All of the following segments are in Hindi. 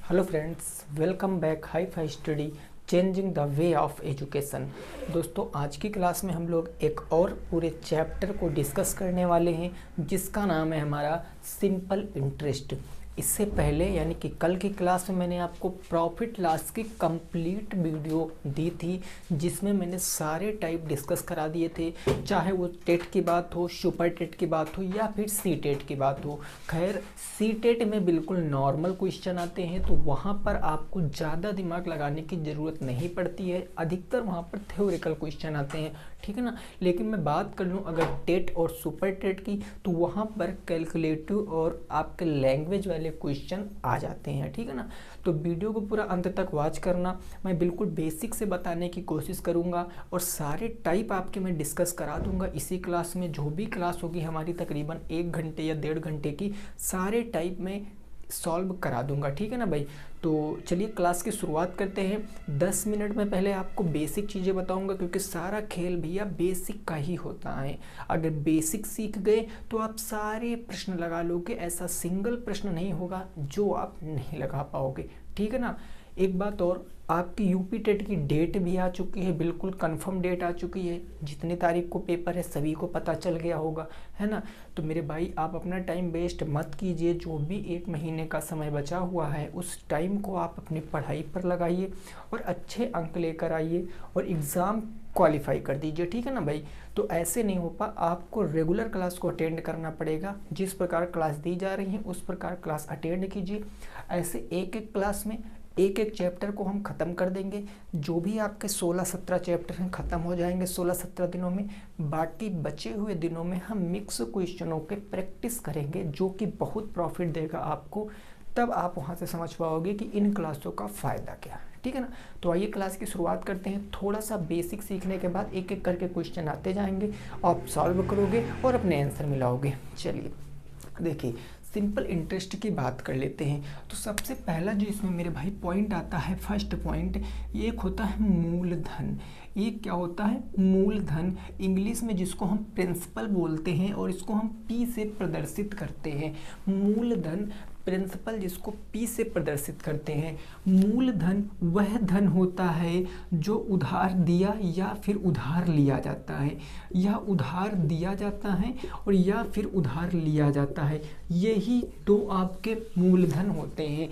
Hello friends, welcome back hi fi study changing the way of education. दोस्तों, आज की क्लास में हम लोग एक और पूरे चैप्टर को डिस्कस करने वाले हैं जिसका नाम है हमारा सिंपल इंटरेस्ट। इससे पहले यानी कि कल की क्लास में मैंने आपको प्रॉफिट लॉस की कंप्लीट वीडियो दी थी जिसमें मैंने सारे टाइप डिस्कस करा दिए थे, चाहे वो टेट की बात हो, सुपर टेट की बात हो या फिर सी टेट की बात हो। खैर, सी टेट में बिल्कुल नॉर्मल क्वेश्चन आते हैं तो वहाँ पर आपको ज़्यादा दिमाग लगाने की ज़रूरत नहीं पड़ती है, अधिकतर वहाँ पर थ्योरिकल क्वेश्चन आते हैं, ठीक है ना। लेकिन मैं बात कर लूँ अगर टेट और सुपर टेट की, तो वहाँ पर कैलकुलेटिव और आपके लैंग्वेज वाले क्वेश्चन आ जाते हैं, ठीक है ना। तो वीडियो को पूरा अंत तक वॉच करना, मैं बिल्कुल बेसिक से बताने की कोशिश करूँगा और सारे टाइप आपके मैं डिस्कस करा दूँगा इसी क्लास में। जो भी क्लास होगी हमारी तकरीबन 1 घंटे या 1.5 घंटे की, सारे टाइप में सॉल्व करा दूंगा, ठीक है ना भाई। तो चलिए क्लास की शुरुआत करते हैं। 10 मिनट में पहले आपको बेसिक चीज़ें बताऊंगा क्योंकि सारा खेल भैया बेसिक का ही होता है। अगर बेसिक सीख गए तो आप सारे प्रश्न लगा लोगे, ऐसा सिंगल प्रश्न नहीं होगा जो आप नहीं लगा पाओगे, ठीक है ना। एक बात और, आपकी यूपी टेट की डेट भी आ चुकी है, बिल्कुल कंफर्म डेट आ चुकी है। जितने तारीख को पेपर है सभी को पता चल गया होगा, है ना। तो मेरे भाई, आप अपना टाइम वेस्ट मत कीजिए। जो भी 1 महीने का समय बचा हुआ है उस टाइम को आप अपनी पढ़ाई पर लगाइए और अच्छे अंक लेकर आइए और एग्ज़ाम क्वालिफाई कर दीजिए, ठीक है ना भाई। तो ऐसे नहीं हो पा, आपको रेगुलर क्लास को अटेंड करना पड़ेगा। जिस प्रकार क्लास दी जा रही है उस प्रकार क्लास अटेंड कीजिए। ऐसे एक एक क्लास में एक एक चैप्टर को हम ख़त्म कर देंगे। जो भी आपके 16-17 चैप्टर हैं ख़त्म हो जाएंगे 16-17 दिनों में। बाकी बचे हुए दिनों में हम मिक्स क्वेश्चनों के प्रैक्टिस करेंगे जो कि बहुत प्रॉफिट देगा आपको। तब आप वहाँ से समझ पाओगे कि इन क्लासों का फ़ायदा क्या है, ठीक है ना। तो आइए क्लास की शुरुआत करते हैं। थोड़ा सा बेसिक सीखने के बाद एक एक करके क्वेश्चन आते जाएंगे, आप सॉल्व करोगे और अपने आंसर मिलाओगे। चलिए देखिए, सिंपल इंटरेस्ट की बात कर लेते हैं। तो सबसे पहला जो इसमें मेरे भाई पॉइंट आता है, फर्स्ट पॉइंट, ये एक होता है मूलधन। ये क्या होता है? मूलधन, इंग्लिश में जिसको हम प्रिंसिपल बोलते हैं और इसको हम पी से प्रदर्शित करते हैं। मूलधन, प्रिंसिपल जिसको पी से प्रदर्शित करते हैं। मूलधन वह धन होता है जो उधार दिया या फिर उधार लिया जाता है, या उधार दिया जाता है और या फिर उधार लिया जाता है। यही दो आपके मूलधन होते हैं।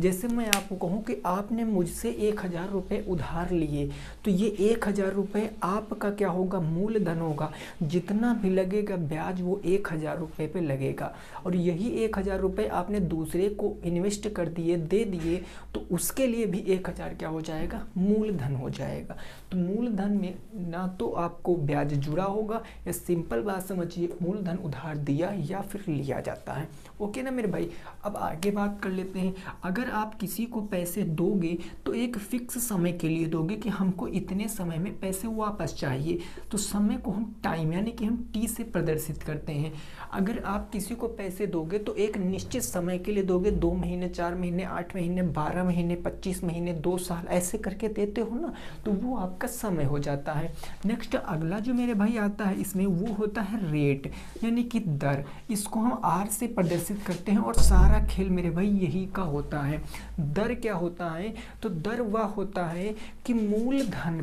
जैसे मैं आपको कहूँ कि आपने मुझसे 1000 रुपये उधार लिए, तो ये 1000 रुपये आपका क्या होगा? मूलधन होगा। जितना भी लगेगा ब्याज वो 1000 रुपये पे लगेगा। और यही 1000 रुपये आपने दूसरे को इन्वेस्ट कर दिए, दे दिए, तो उसके लिए भी 1000 क्या हो जाएगा? मूलधन हो जाएगा। तो मूलधन में ना तो आपको ब्याज जुड़ा होगा, या सिंपल बात समझिए, मूलधन उधार दिया या फिर लिया जाता है। ओके ना मेरे भाई। अब आगे बात कर लेते हैं। अगर आप किसी को पैसे दोगे तो एक फिक्स समय के लिए दोगे कि हमको इतने समय में पैसे वापस चाहिए, तो समय को हम टाइम यानी कि हम टी से प्रदर्शित करते हैं। अगर आप किसी को पैसे दोगे तो एक निश्चित समय के लिए दोगे, 2 महीने, 4 महीने, 8 महीने, 12 महीने, 25 महीने, 2 साल, ऐसे करके देते हो ना, तो वो आपका समय हो जाता है। नेक्स्ट अगला जो मेरे भाई आता है इसमें, वो होता है रेट यानी कि दर। इसको हम आर से प्रदर्शित करते हैं और सारा खेल मेरे भाई यही का होता है। दर क्या होता है? तो दर वह होता है कि मूलधन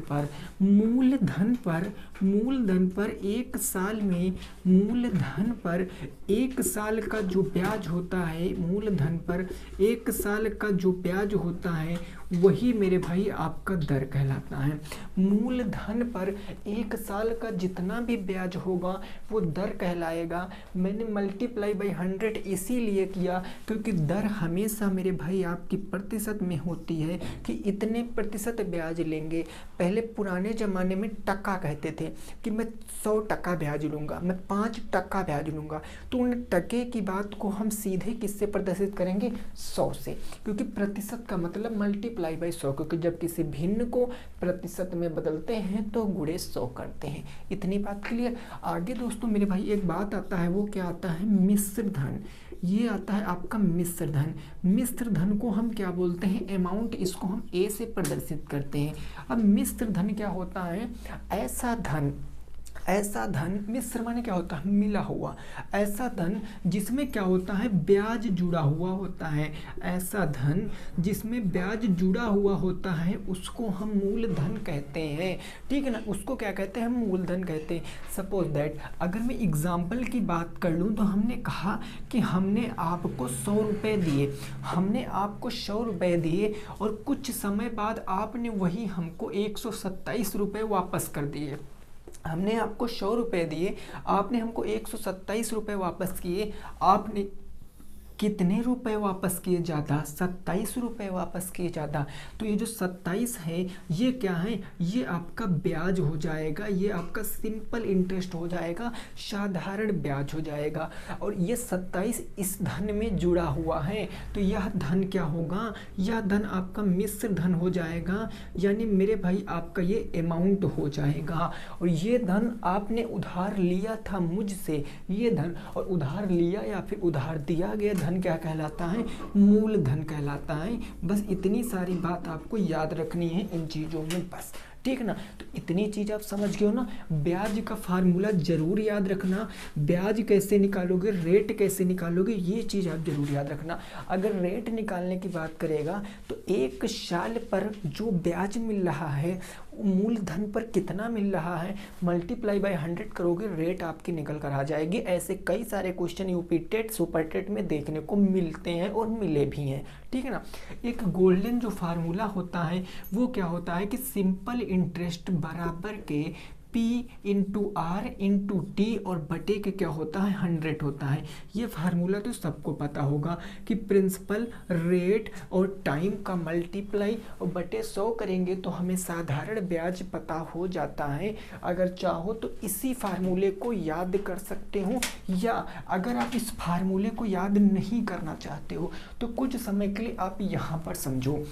पर 1 साल में, मूलधन पर 1 साल का जो ब्याज होता है, मूलधन पर 1 साल का जो ब्याज होता है वही मेरे भाई आपका दर कहलाता है। मूलधन पर 1 साल का जितना भी ब्याज होगा वो दर कहलाएगा। मैंने मल्टीप्लाई बाई 100 इसीलिए किया क्योंकि दर हमेशा मेरे भाई आपकी प्रतिशत में होती है कि इतने प्रतिशत ब्याज लेंगे। पहले पुराने ज़माने में टका कहते थे कि मैं 100 टका ब्याज लूँगा, मैं 5 टका ब्याज लूँगा, तो उन टके की बात को हम सीधे किससे प्रदर्शित करेंगे? 100 से, क्योंकि प्रतिशत का मतलब मल्टीप्लाई बाई 100, क्योंकि जब किसी भिन्न को प्रतिशत में बदलते हैं तो गुणे 100 करते हैं। इतनी बात क्लियर। आगे दोस्तों मेरे भाई एक बात आता है, वो क्या आता है? मिश्र धन। ये आता है आपका मिश्र धन। मिश्र धन को हम क्या बोलते हैं? अमाउंट, इसको हम ए से प्रदर्शित करते हैं। अब मिश्र धन क्या होता है? ऐसा धन ऐसा धन, मिश्र माने क्या होता है, मिला हुआ, ऐसा धन जिसमें क्या होता है, ब्याज जुड़ा हुआ होता है। ऐसा धन जिसमें ब्याज जुड़ा हुआ होता है उसको हम मूलधन कहते हैं, ठीक है ना, उसको क्या कहते हैं, हम मूलधन कहते हैं। सपोज दैट अगर मैं एग्जाम्पल की बात कर लूँ तो हमने कहा कि हमने आपको 100 रुपये दिए, हमने आपको 100 रुपये दिए और कुछ समय बाद आपने वही हमको 127 रुपये वापस कर दिए। हमने आपको 100 रुपये दिए, आपने हमको 127 रुपये वापस किए। आपने कितने रुपए वापस किए ज़्यादा, 27 रुपये वापस किए ज़्यादा। तो ये जो 27 है ये क्या है, ये आपका ब्याज हो जाएगा, ये आपका सिंपल इंटरेस्ट हो जाएगा, साधारण ब्याज हो जाएगा। और ये 27 इस धन में जुड़ा हुआ है, तो यह धन क्या होगा, यह धन आपका मिश्र धन हो जाएगा, यानी मेरे भाई आपका ये अमाउंट हो जाएगा। और ये धन आपने उधार लिया था मुझसे, ये धन, और उधार लिया या फिर उधार दिया गया धन क्या कहलाता है, मूलधन कहलाता है। बस इतनी सारी बात आपको याद रखनी है इन चीज़ों में, बस, ठीक है ना। तो इतनी चीज़ आप समझ गए हो ना। ब्याज का फार्मूला जरूर याद रखना, ब्याज कैसे निकालोगे, रेट कैसे निकालोगे, ये चीज़ आप जरूर याद रखना। अगर रेट निकालने की बात करेगा तो एक साल पर जो ब्याज मिल रहा है मूलधन पर कितना मिल रहा है, मल्टीप्लाई बाय 100 करोगे, रेट आपकी निकल कर आ जाएगी। ऐसे कई सारे question UP TET, super TET में देखने को मिलते हैं और मिले भी हैं, ठीक है ना। एक गोल्डन जो फार्मूला होता है वो क्या होता है कि सिंपल इंटरेस्ट बराबर के P into R into T और बटे के क्या होता है, 100 होता है। ये फार्मूला तो सबको पता होगा कि प्रिंसिपल, रेट और टाइम का मल्टीप्लाई और बटे 100 करेंगे तो हमें साधारण ब्याज पता हो जाता है। अगर चाहो तो इसी फार्मूले को याद कर सकते हो, या अगर आप इस फार्मूले को याद नहीं करना चाहते हो तो कुछ समय के लिए आप यहाँ पर समझो।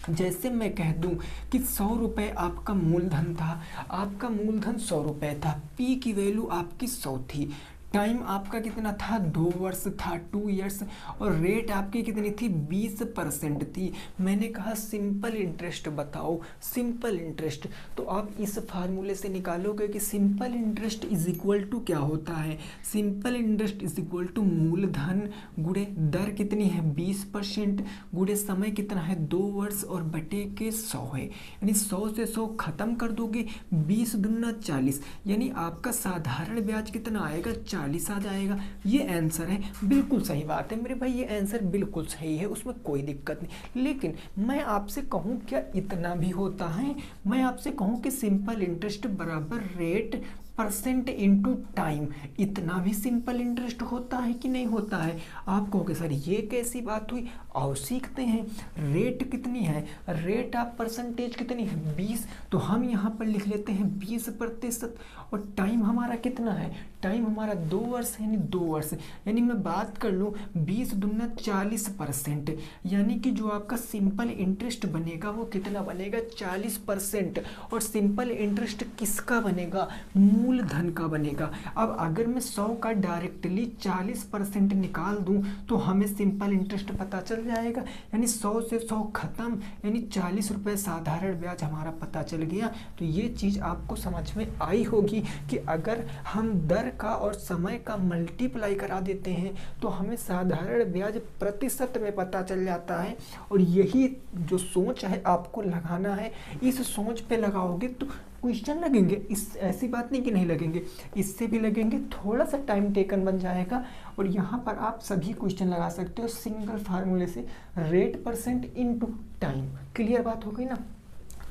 जैसे मैं कह दूं कि 100 रुपये आपका मूलधन था, आपका मूलधन 100 रुपये था, P की वैल्यू आपकी 100 थी, टाइम आपका कितना था, 2 वर्ष था, 2 ईयर्स, और रेट आपकी कितनी थी, 20% थी। मैंने कहा सिंपल इंटरेस्ट बताओ, सिंपल इंटरेस्ट। तो आप इस फार्मूले से निकालोगे कि simple interest is equal to क्या होता है, simple interest is equal to मूलधन गुणे दर कितनी है, 20%, गुणे समय कितना है, 2 वर्ष, और बटे के 100 है। यानी 100 से 100 खत्म कर दोगे, 20 दूना 40, यानी आपका साधारण ब्याज कितना आएगा, 40 आ जाएगा। ये आंसर है, बिल्कुल सही बात है मेरे भाई, ये आंसर बिल्कुल सही है, उसमें कोई दिक्कत नहीं। लेकिन मैं आपसे कहूँ क्या इतना भी होता है, मैं आपसे कहूँ कि सिंपल इंटरेस्ट बराबर रेट परसेंट इंटू टाइम, इतना भी सिंपल इंटरेस्ट होता है कि नहीं होता है। आप कहोगे सर ये कैसी बात हुई, आओ सीखते हैं। रेट कितनी है, रेट आप परसेंटेज कितनी है, 20, तो हम यहाँ पर लिख लेते हैं 20%। और टाइम हमारा कितना है, टाइम हमारा 2 वर्ष है, यानी 2 वर्ष, यानी मैं बात कर लूँ 20 दूना 40%, यानी कि जो आपका सिंपल इंटरेस्ट बनेगा वो कितना बनेगा, 40%। और सिंपल इंटरेस्ट किसका बनेगा, मूलधन का बनेगा। अब अगर मैं 100 का डायरेक्टली 40% निकाल दूं तो हमें सिंपल इंटरेस्ट पता चल जाएगा, यानी 100 से 100 खत्म, यानी 40 रुपये साधारण ब्याज हमारा पता चल गया। तो ये चीज़ आपको समझ में आई होगी कि अगर हम दर का और समय का मल्टीप्लाई करा देते हैं तो हमें साधारण ब्याज प्रतिशत में पता चल जाता है। और यही जो सोच है आपको लगाना है, इस सोच पे लगाओगे तो क्वेश्चन लगेंगे, इस ऐसी बात नहीं कि नहीं लगेंगे, इससे भी लगेंगे, थोड़ा सा टाइम टेकन बन जाएगा। और यहाँ पर आप सभी क्वेश्चन लगा सकते हो सिंगल फार्मूले से, rate percent into time. Clear बात हो गई ना।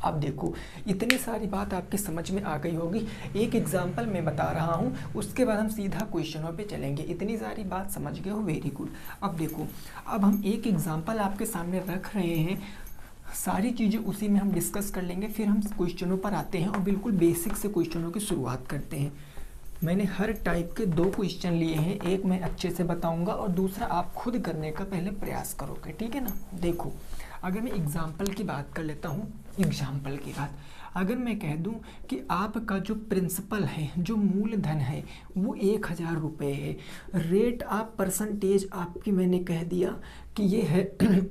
अब देखो इतनी सारी बात आपकी समझ में आ गई होगी, एक एग्जाम्पल मैं बता रहा हूँ, उसके बाद हम सीधा क्वेश्चनों पे चलेंगे। इतनी सारी बात समझ गए हो, वेरी गुड। अब देखो, अब हम एक एग्जाम्पल आपके सामने रख रहे हैं, सारी चीज़ें उसी में हम डिस्कस कर लेंगे, फिर हम क्वेश्चनों पर आते हैं और बिल्कुल बेसिक से क्वेश्चनों की शुरुआत करते हैं। मैंने हर टाइप के 2 क्वेश्चन लिए हैं, एक मैं अच्छे से बताऊंगा और दूसरा आप खुद करने का पहले प्रयास करोगे, ठीक है ना। देखो अगर मैं एग्जाम्पल की बात कर लेता हूँ, एग्जाम्पल की बात, अगर मैं कह दूं कि आपका जो प्रिंसिपल है, जो मूलधन है वो 1000 रुपये है, रेट आप परसेंटेज आपकी मैंने कह दिया कि ये है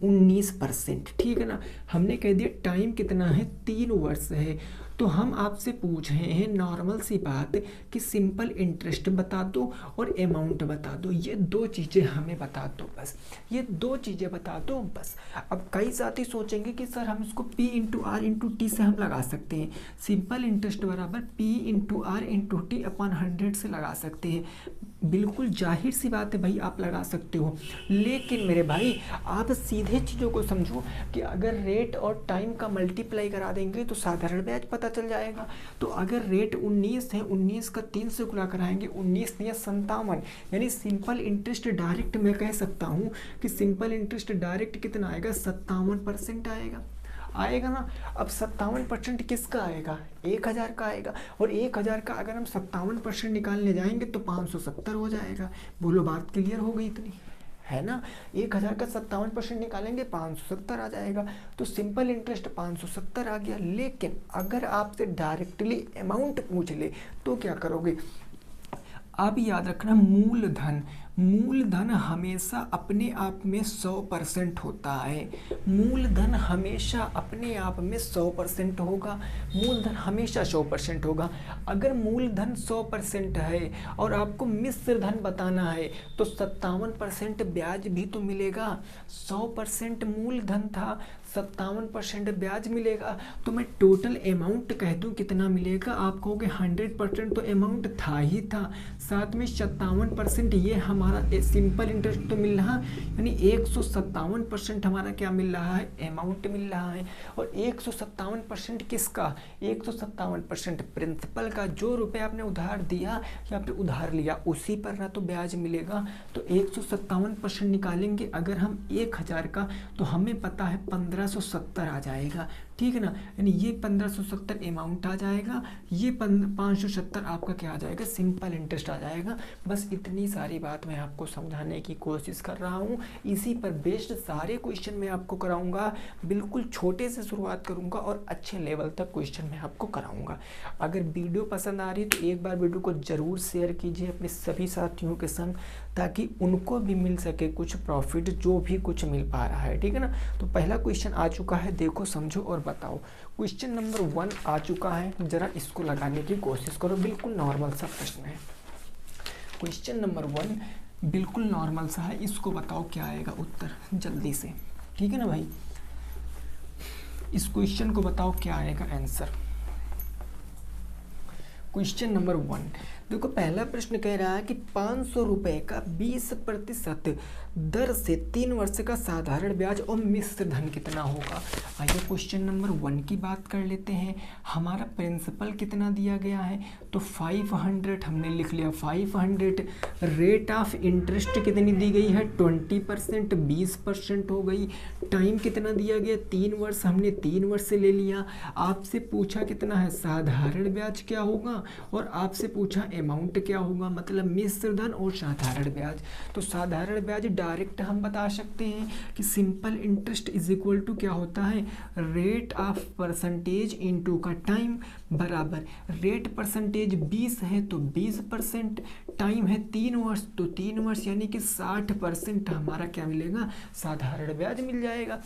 19%, ठीक है ना। हमने कह दिया टाइम कितना है, 3 वर्ष है, तो हम आपसे पूछ रहे हैं नॉर्मल सी बात कि सिंपल इंटरेस्ट बता दो और अमाउंट बता दो, ये दो चीज़ें हमें बता दो बस, ये दो चीज़ें बता दो बस। अब कई साथी सोचेंगे कि सर हम इसको P into R into T से हम लगा सकते हैं, सिंपल इंटरेस्ट बराबर P into R into T upon 100 से लगा सकते हैं। बिल्कुल जाहिर सी बात है भाई, आप लगा सकते हो, लेकिन मेरे भाई आप सीधे चीज़ों को समझो कि अगर रेट और टाइम का मल्टीप्लाई करा देंगे तो साधारण ब्याज पता चल जाएगा। तो अगर रेट 19 है, 19 का 3 से गुणा कराएंगे, 19 या 57, यानी सिंपल इंटरेस्ट डायरेक्ट मैं कह सकता हूँ कि सिंपल इंटरेस्ट डायरेक्ट कितना आएगा, 57% आएगा ना। अब 57% किसका आएगा, 1000 का आएगा, और 1000 का अगर हम 57% निकालने जाएंगे तो 570 हो जाएगा। बोलो बात क्लियर हो गई इतनी, है ना। 1000 का 57% निकालेंगे 570 आ जाएगा, तो सिंपल इंटरेस्ट 570 आ गया। लेकिन अगर आपसे डायरेक्टली अमाउंट पूछ ले तो क्या करोगे, आप याद रखना मूलधन हमेशा अपने आप में 100% होता है। मूलधन हमेशा अपने आप में 100% होगा, मूलधन हमेशा 100% होगा। अगर मूलधन 100% है और आपको मिश्र धन बताना है तो 57% ब्याज भी तो मिलेगा। 100% मूलधन था, 57% ब्याज मिलेगा, तो मैं टोटल अमाउंट कह दूं कितना मिलेगा, आप कहोगे 100% तो अमाउंट था ही था, साथ में 57% ये हमारा सिंपल इंटरेस्ट तो मिल रहा, यानी 157% हमारा क्या मिल रहा है, अमाउंट मिल रहा है। और 157% किसका, 157% प्रिंसिपल का, जो रुपए आपने उधार दिया या आपने उधार लिया उसी पर ना तो ब्याज मिलेगा। तो 157% निकालेंगे अगर हम 1000 का, तो हमें पता है 1570 आ जाएगा, ठीक है ना। यानी ये 1570 अमाउंट आ जाएगा, ये 570 आपका क्या आ जाएगा, सिंपल इंटरेस्ट आ जाएगा। बस इतनी सारी बात मैं आपको समझाने की कोशिश कर रहा हूँ। इसी पर बेस्ड सारे क्वेश्चन मैं आपको कराऊंगा, बिल्कुल छोटे से शुरुआत करूंगा और अच्छे लेवल तक क्वेश्चन मैं आपको कराऊंगा। अगर वीडियो पसंद आ रही है तो एक बार वीडियो को ज़रूर शेयर कीजिए अपने सभी साथियों के संग, ताकि उनको भी मिल सके कुछ प्रॉफिट जो भी कुछ मिल पा रहा है, ठीक है ना। तो पहला क्वेश्चन आ चुका है, देखो समझो और बताओ। क्वेश्चन नंबर 1 आ चुका है, जरा इसको लगाने की कोशिश करो, बिल्कुल नॉर्मल सा प्रश्न है। क्वेश्चन नंबर 1 बिल्कुल नॉर्मल सा है, इसको बताओ क्या आएगा उत्तर जल्दी से, ठीक है ना भाई। इस क्वेश्चन को बताओ क्या आएगा आंसर। क्वेश्चन नंबर 1 देखो, पहला प्रश्न कह रहा है कि 500 रुपये का 20% दर से 3 वर्ष का साधारण ब्याज और मिश्र धन कितना होगा। आइए क्वेश्चन नंबर 1 की बात कर लेते हैं। हमारा प्रिंसिपल कितना दिया गया है, तो 500 हमने लिख लिया, 500। रेट ऑफ इंटरेस्ट कितनी दी गई है, 20%, 20% हो गई। टाइम कितना दिया गया, 3 वर्ष, हमने 3 वर्ष से ले लिया। आपसे पूछा कितना है, साधारण ब्याज क्या होगा, और आपसे पूछा अमाउंट क्या होगा, मतलब मिश्र धन और साधारण ब्याज। तो साधारण ब्याज डायरेक्ट हम बता सकते हैं कि simple interest is equal to क्या होता है, रेट ऑफ परसेंटेज इनटू का टाइम बराबर, रेट परसेंटेज 20 है तो 20%, टाइम है 3 वर्ष तो 3 वर्ष, यानी कि 60% हमारा क्या मिलेगा, साधारण ब्याज मिल जाएगा।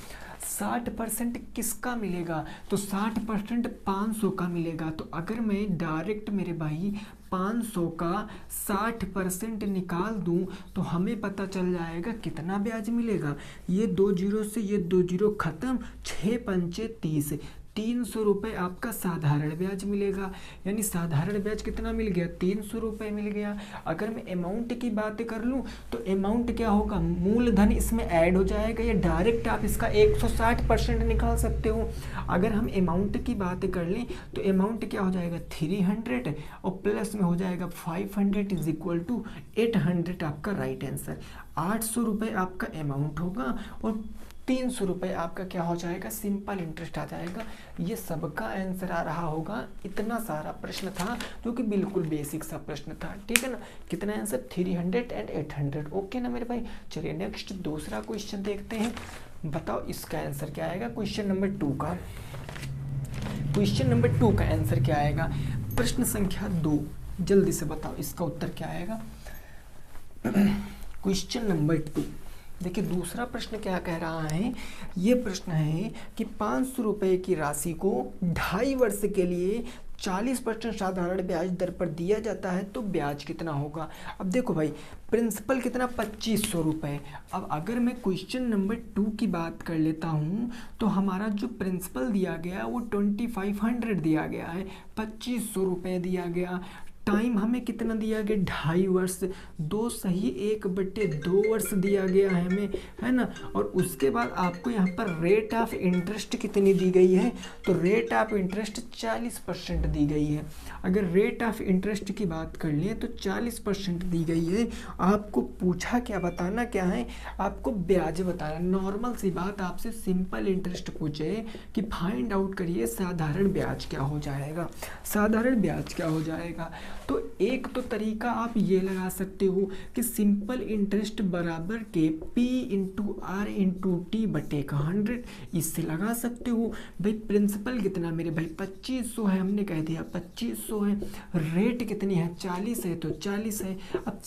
60% किसका मिलेगा, तो 60% 500 का मिलेगा। तो अगर मैं डायरेक्ट मेरे भाई 500 का 60% निकाल दूं तो हमें पता चल जाएगा कितना ब्याज मिलेगा। ये 2 जीरो से ये 2 जीरो खत्म, 6 पंचे 30, 300 रुपये आपका साधारण ब्याज मिलेगा। यानी साधारण ब्याज कितना मिल गया, 300 रुपये मिल गया। अगर मैं अमाउंट की बात कर लूँ तो अमाउंट क्या होगा, मूलधन इसमें ऐड हो जाएगा, या डायरेक्ट आप इसका 160% निकाल सकते हो। अगर हम अमाउंट की बात कर लें तो अमाउंट क्या हो जाएगा, 300, और प्लस में हो जाएगा 500 इज इक्वल टू 800 आपका राइट आंसर। 800 रुपये आपका अमाउंट होगा और 300 रुपये आपका क्या हो जाएगा, सिंपल इंटरेस्ट आ जाएगा। ये सबका आंसर आ रहा होगा। इतना सारा प्रश्न था जो कि बिल्कुल बेसिक सा प्रश्न था, ठीक है ना। कितना आंसर, 300 एंड 800, ओके ना मेरे भाई। चलिए नेक्स्ट दूसरा क्वेश्चन देखते हैं, बताओ इसका आंसर क्या आएगा। क्वेश्चन नंबर 2 का, क्वेश्चन नंबर 2 का आंसर क्या आएगा, प्रश्न संख्या 2, जल्दी से बताओ इसका उत्तर क्या आएगा। क्वेश्चन नंबर 2 देखिए दूसरा प्रश्न क्या कह रहा है, ये प्रश्न है कि 500 रुपये की राशि को 2.5 वर्ष के लिए 40% साधारण ब्याज दर पर दिया जाता है तो ब्याज कितना होगा। अब देखो भाई, प्रिंसिपल कितना 2500 रुपये। अब अगर मैं क्वेश्चन नंबर 2 की बात कर लेता हूँ तो हमारा जो प्रिंसिपल दिया गया वो 2500 दिया गया है, 2500 रुपये दिया गया। टाइम हमें कितना दिया गया, 2.5 वर्ष, 2 सही 1/2 वर्ष दिया गया है हमें, है ना। और उसके बाद आपको यहाँ पर रेट ऑफ इंटरेस्ट कितनी दी गई है, तो रेट ऑफ इंटरेस्ट 40% दी गई है। अगर रेट ऑफ इंटरेस्ट की बात कर लें तो 40% दी गई है। आपको पूछा क्या, बताना क्या है, आपको ब्याज बताना। नॉर्मल सी बात, आपसे सिंपल इंटरेस्ट पूछे कि फाइंड आउट करिए साधारण ब्याज क्या हो जाएगा, साधारण ब्याज क्या हो जाएगा। तो एक तो तरीका आप ये लगा सकते हो कि सिंपल इंटरेस्ट बराबर के P into R into T बटे का 100, इससे लगा सकते हो। भाई प्रिंसिपल कितना मेरे भाई 2500 है, हमने कह दिया 2500 है। रेट कितनी है, 40 है तो 40 है। अब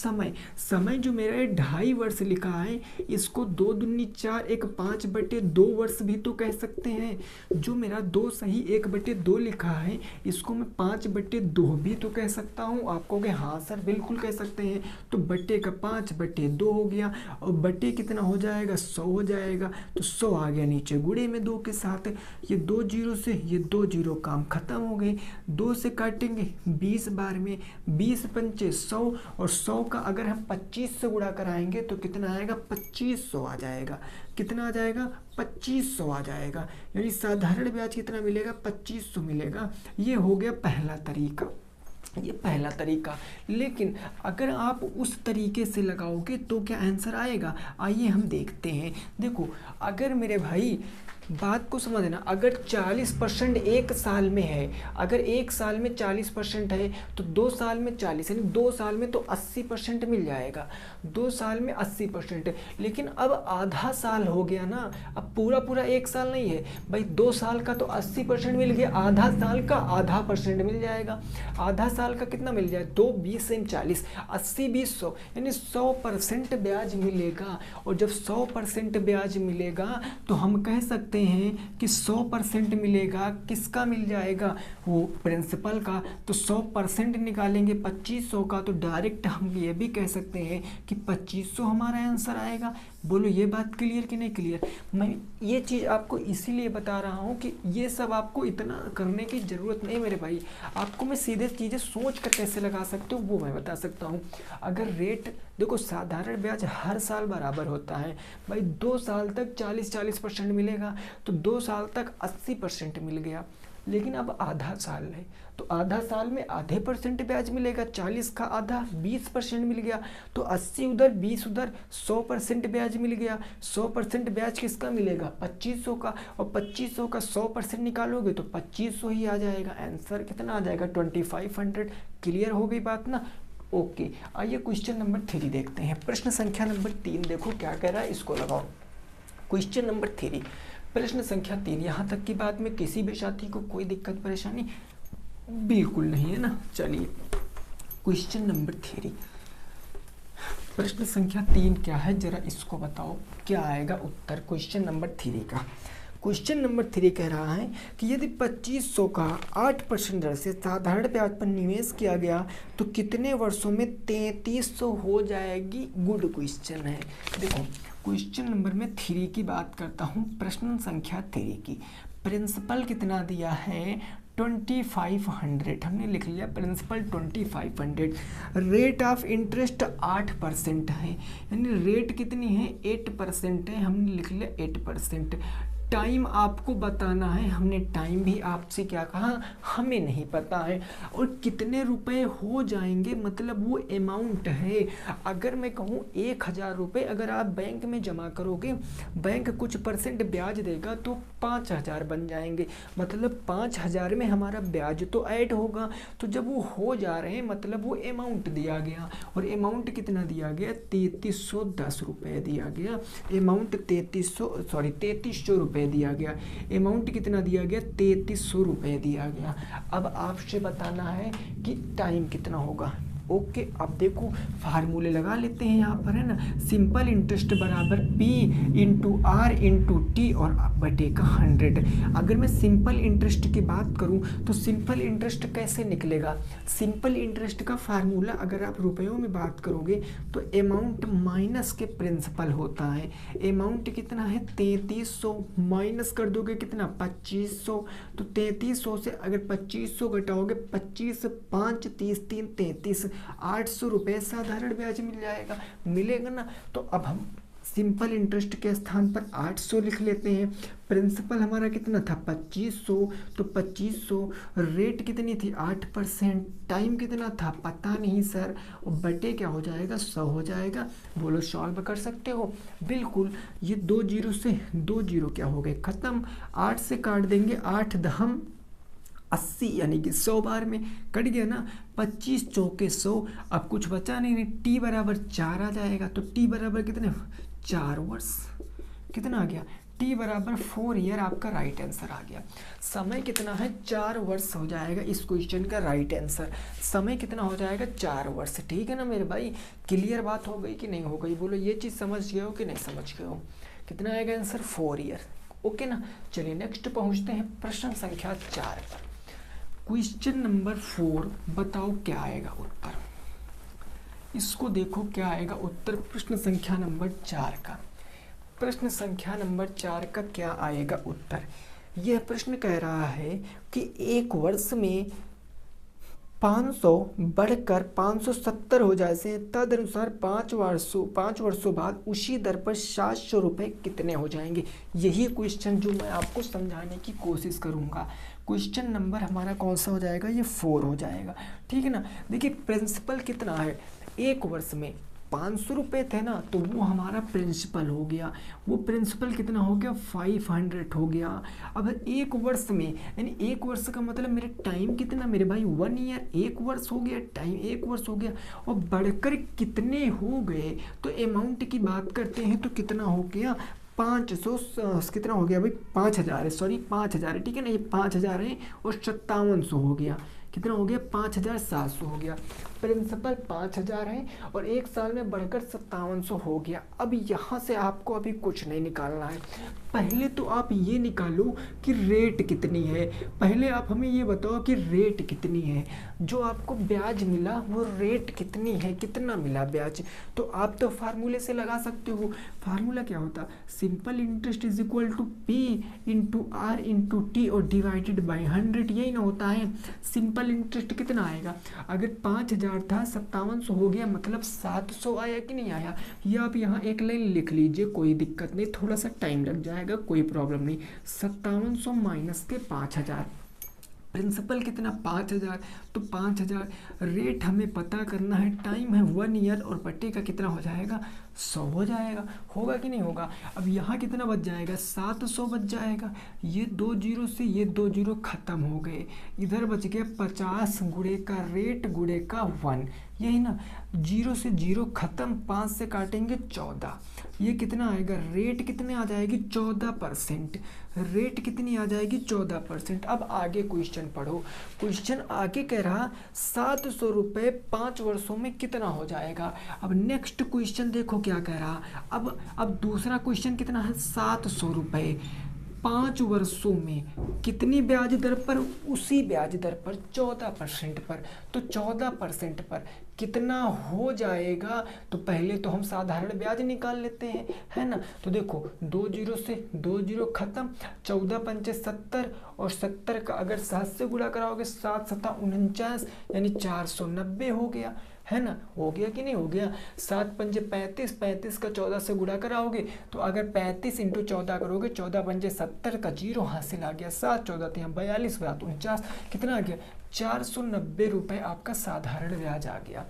समय जो मेरा 2.5 वर्ष लिखा है, इसको 2 दूनी 4, 1 5/2 वर्ष भी तो कह सकते हैं। जो मेरा 2 सही 1/2 लिखा है, इसको मैं 5/2 भी तो कह सकता हूँ। आप कहोगे हाँ सर बिल्कुल कह सकते हैं। तो बट्टे का 5/2 हो गया, और बट्टे कितना हो जाएगा, 100 हो जाएगा। तो 100 आ गया नीचे गुणे में 2 के साथ, ये 2 जीरो से ये 2 जीरो, काम खत्म हो गए। 2 से काटेंगे 20 बार में, 20 पंचे 100, और 100 का अगर हम 25 से गुणा कराएंगे तो कितना आएगा, 2500 आ जाएगा। कितना आ जाएगा, 2500 आ जाएगा। यानी साधारण ब्याज कितना मिलेगा, 2500 मिलेगा। ये हो गया पहला तरीका, ये पहला तरीका। लेकिन अगर आप उस तरीके से लगाओगे तो क्या आंसर आएगा, आइए हम देखते हैं। देखो अगर मेरे भाई बात को समझना, अगर 40% एक साल में है, अगर एक साल में 40% है तो 2 साल में 40, यानी 2 साल में तो 80% मिल जाएगा, 2 साल में 80%। लेकिन अब आधा साल हो गया ना, अब पूरा एक साल नहीं है भाई। 2 साल का तो 80% मिल गया, आधा साल का आधा % मिल जाएगा। आधा साल का कितना मिल जाए, 2 20 40, 80 20 100, यानी 100% ब्याज मिलेगा। और जब 100% ब्याज मिलेगा तो हम कह सकते हैं कि 100% मिलेगा, किसका मिल जाएगा, वो प्रिंसिपल का। तो 100% निकालेंगे 2500 का, तो डायरेक्ट हम ये भी कह सकते हैं कि 2500 हमारा आंसर आएगा। बोलो ये बात क्लियर कि नहीं क्लियर। मैं ये चीज़ आपको इसीलिए बता रहा हूँ कि ये सब आपको इतना करने की ज़रूरत नहीं मेरे भाई। आपको मैं सीधे चीज़ें सोच कर कैसे लगा सकते हो वो मैं बता सकता हूँ। अगर रेट देखो, साधारण ब्याज हर साल बराबर होता है भाई। 2 साल तक 40% मिलेगा, तो 2 साल तक 80% मिल गया। लेकिन अब आधा साल है तो आधा साल में आधे % ब्याज मिलेगा, 40 का आधा 20% मिल गया। तो 80 उधर 20 उधर, 100% ब्याज मिल गया। 100% ब्याज किसका मिलेगा, 2500 का। और 2500 का 100% निकालोगे तो 2500 ही आ जाएगा। आंसर कितना आ जाएगा, 2500। क्लियर हो गई बात ना। ओके, आइए क्वेश्चन नंबर 3 देखते हैं। प्रश्न संख्या नंबर 3 देखो क्या कह रहा है, इसको लगाओ। क्वेश्चन नंबर 3, प्रश्न संख्या 3। यहाँ तक की बात में किसी भी साथी को कोई दिक्कत परेशानी बिल्कुल नहीं है ना। चलिए क्वेश्चन नंबर 3, प्रश्न संख्या 3 क्या है, जरा इसको बताओ क्या आएगा उत्तर क्वेश्चन नंबर 3 का। क्वेश्चन नंबर 3 कह रहा है कि यदि 2500 का 8% दर से साधारण ब्याज पर निवेश किया गया तो कितने वर्षों में 3300 हो जाएगी। गुड क्वेश्चन है। देखो क्वेश्चन नंबर में 3 की बात करता हूँ, प्रश्न संख्या 3 की। प्रिंसिपल कितना दिया है, 2500 हमने लिख लिया, प्रिंसिपल 2500। रेट ऑफ इंटरेस्ट 8% है, यानी रेट कितनी है, 8% है, हमने लिख लिया 8%। टाइम आपको बताना है, हमने टाइम भी आपसे क्या कहा, हमें नहीं पता है। और कितने रुपए हो जाएंगे, मतलब वो अमाउंट है। अगर मैं कहूँ 1000 रुपये अगर आप बैंक में जमा करोगे, बैंक कुछ % ब्याज देगा तो 5000 बन जाएंगे, मतलब 5000 में हमारा ब्याज तो ऐड होगा। तो जब वो हो जा रहे हैं मतलब वो अमाउंट दिया गया, और अमाउंट कितना दिया गया, 3310 रुपये दिया गया। अमाउंट 3300 रुपये दिया गया। अमाउंट कितना दिया गया, 3300 रुपये दिया गया। अब आपसे बताना है कि टाइम कितना होगा। ओके, अब देखो फार्मूले लगा लेते हैं यहाँ पर, है ना। सिंपल इंटरेस्ट बराबर P into R into T और बटे का 100। अगर मैं सिंपल इंटरेस्ट की बात करूँ तो सिंपल इंटरेस्ट कैसे निकलेगा? सिंपल इंटरेस्ट का फार्मूला अगर आप रुपयों में बात करोगे तो अमाउंट माइनस के प्रिंसिपल होता है। अमाउंट कितना है 3300, माइनस कर दोगे कितना 2500, तो 3300 से अगर 2500 घटाओगे 25 5 30 3 33, 800 रुपये साधारण ब्याज मिल जाएगा, मिलेगा ना। तो अब हम सिंपल इंटरेस्ट के स्थान पर 800 लिख लेते हैं। प्रिंसिपल हमारा कितना था 2500, तो 2500, रेट कितनी थी 8%, टाइम कितना था पता नहीं सर, और बटे क्या हो जाएगा 100 हो जाएगा। बोलो सॉल्व कर सकते हो? बिल्कुल। ये 2 जीरो से 2 जीरो क्या हो गए खत्म, 8 से काट देंगे 8 दहम 80, यानी कि 100 बार में कट गया ना, 25 चौके 100, अब कुछ बचा नहीं, टी बराबर 4 आ जाएगा। तो टी बराबर कितने 4 वर्ष, कितना आ गया टी बराबर 4 ईयर, आपका राइट आंसर आ गया। समय कितना है 4 वर्ष हो जाएगा इस क्वेश्चन का राइट आंसर। समय कितना हो जाएगा 4 वर्ष, ठीक है ना मेरे भाई। क्लियर बात हो गई कि नहीं हो गई? बोलो ये चीज़ समझ गए हो कि नहीं समझ गए हो? कितना आएगा आंसर 4 ईयर, ओके ना। चलिए नेक्स्ट पहुँचते हैं प्रश्न संख्या 4 पर। क्वेश्चन नंबर 4, बताओ क्या आएगा उत्तर। इसको देखो क्या आएगा उत्तर प्रश्न संख्या नंबर 4 का। प्रश्न संख्या नंबर 4 का क्या आएगा उत्तर? यह प्रश्न कह रहा है कि एक वर्ष में 500 बढ़कर 570 हो जाए, तदनुसार 5 वर्षों बाद उसी दर पर 700 रुपये कितने हो जाएंगे। यही क्वेश्चन जो मैं आपको समझाने की कोशिश करूँगा। क्वेश्चन नंबर हमारा कौन सा हो जाएगा? ये 4 हो जाएगा, ठीक है ना। देखिए प्रिंसिपल कितना है, एक वर्ष में 500 रुपये थे ना, तो वो हमारा प्रिंसिपल हो गया। वो प्रिंसिपल कितना हो गया 500 हो गया। अब एक वर्ष में, यानी एक वर्ष का मतलब मेरे टाइम कितना मेरे भाई 1 ईयर, एक वर्ष हो गया, टाइम 1 वर्ष हो गया। और बढ़कर कितने हो गए, तो अमाउंट की बात करते हैं तो कितना हो गया 500, कितना हो गया भाई 5000 है, सॉरी 5000 है, ठीक है ना। ये 5000 है और 5700 हो गया, कितना हो गया 5700 हो गया। प्रिंसिपल 5000 है और एक साल में बढ़कर 5700 हो गया। अब यहाँ से आपको अभी कुछ नहीं निकालना है, पहले तो आप ये निकालो कि रेट कितनी है। पहले आप हमें ये बताओ कि रेट कितनी है, जो आपको ब्याज मिला वो रेट कितनी है, कितना मिला ब्याज। तो आप तो फार्मूले से लगा सकते हो। फार्मूला क्या होता, simple interest is equal to P into R into T और डिवाइडेड बाई 100, यही ना होता है। सिंपल इंटरेस्ट कितना आएगा, अगर 5000 था 5700 हो गया, मतलब 700 आया कि नहीं आया। ये आप यहाँ एक लाइन लिख लीजिए, कोई दिक्कत नहीं, थोड़ा सा टाइम लग जाएगा, कोई प्रॉब्लम नहीं। 5700 माइनस के 5000, प्रिंसिपल कितना 5000, तो 5000, रेट हमें पता करना है, टाइम है 1 ईयर और बटे का कितना हो जाएगा 100 हो जाएगा। होगा कि नहीं होगा? अब यहाँ कितना बच जाएगा 700 बच जाएगा। ये 2 जीरो से ये 2 जीरो खत्म हो गए, इधर बच गया 50 गुणे का रेट गुणे का 1, यही ना। 0 से 0 खत्म, 5 से काटेंगे 14, ये कितना आएगा रेट कितने आ जाएगी 14%, रेट कितनी आ जाएगी 14%। अब आगे क्वेश्चन पढ़ो। क्वेश्चन आगे कह रहा 700 रुपये 5 वर्षों में कितना हो जाएगा। अब नेक्स्ट क्वेश्चन देखो क्या कह रहा। अब दूसरा क्वेश्चन कितना है 700 रुपये 5 वर्षों में कितनी ब्याज दर पर, उसी ब्याज दर पर 14% पर, तो 14% पर कितना हो जाएगा। तो पहले तो हम साधारण ब्याज निकाल लेते हैं, है ना। तो देखो 2 जीरो से 2 जीरो खत्म, 14 पंचे 70 और 70 का अगर 7 से गुणा कराओगे 7 सत्ता 49, यानी 490 हो गया, है ना। हो गया कि नहीं हो गया। 7 पंजे 35, 35 का 14 से गुणा कराओगे तो अगर 35 इंटू 14 करोगे 14 पंजे 70 का 0 हासिल आ गया, 7 14 42 49, कितना आ गया 490 रुपये आपका साधारण ब्याज आ गया।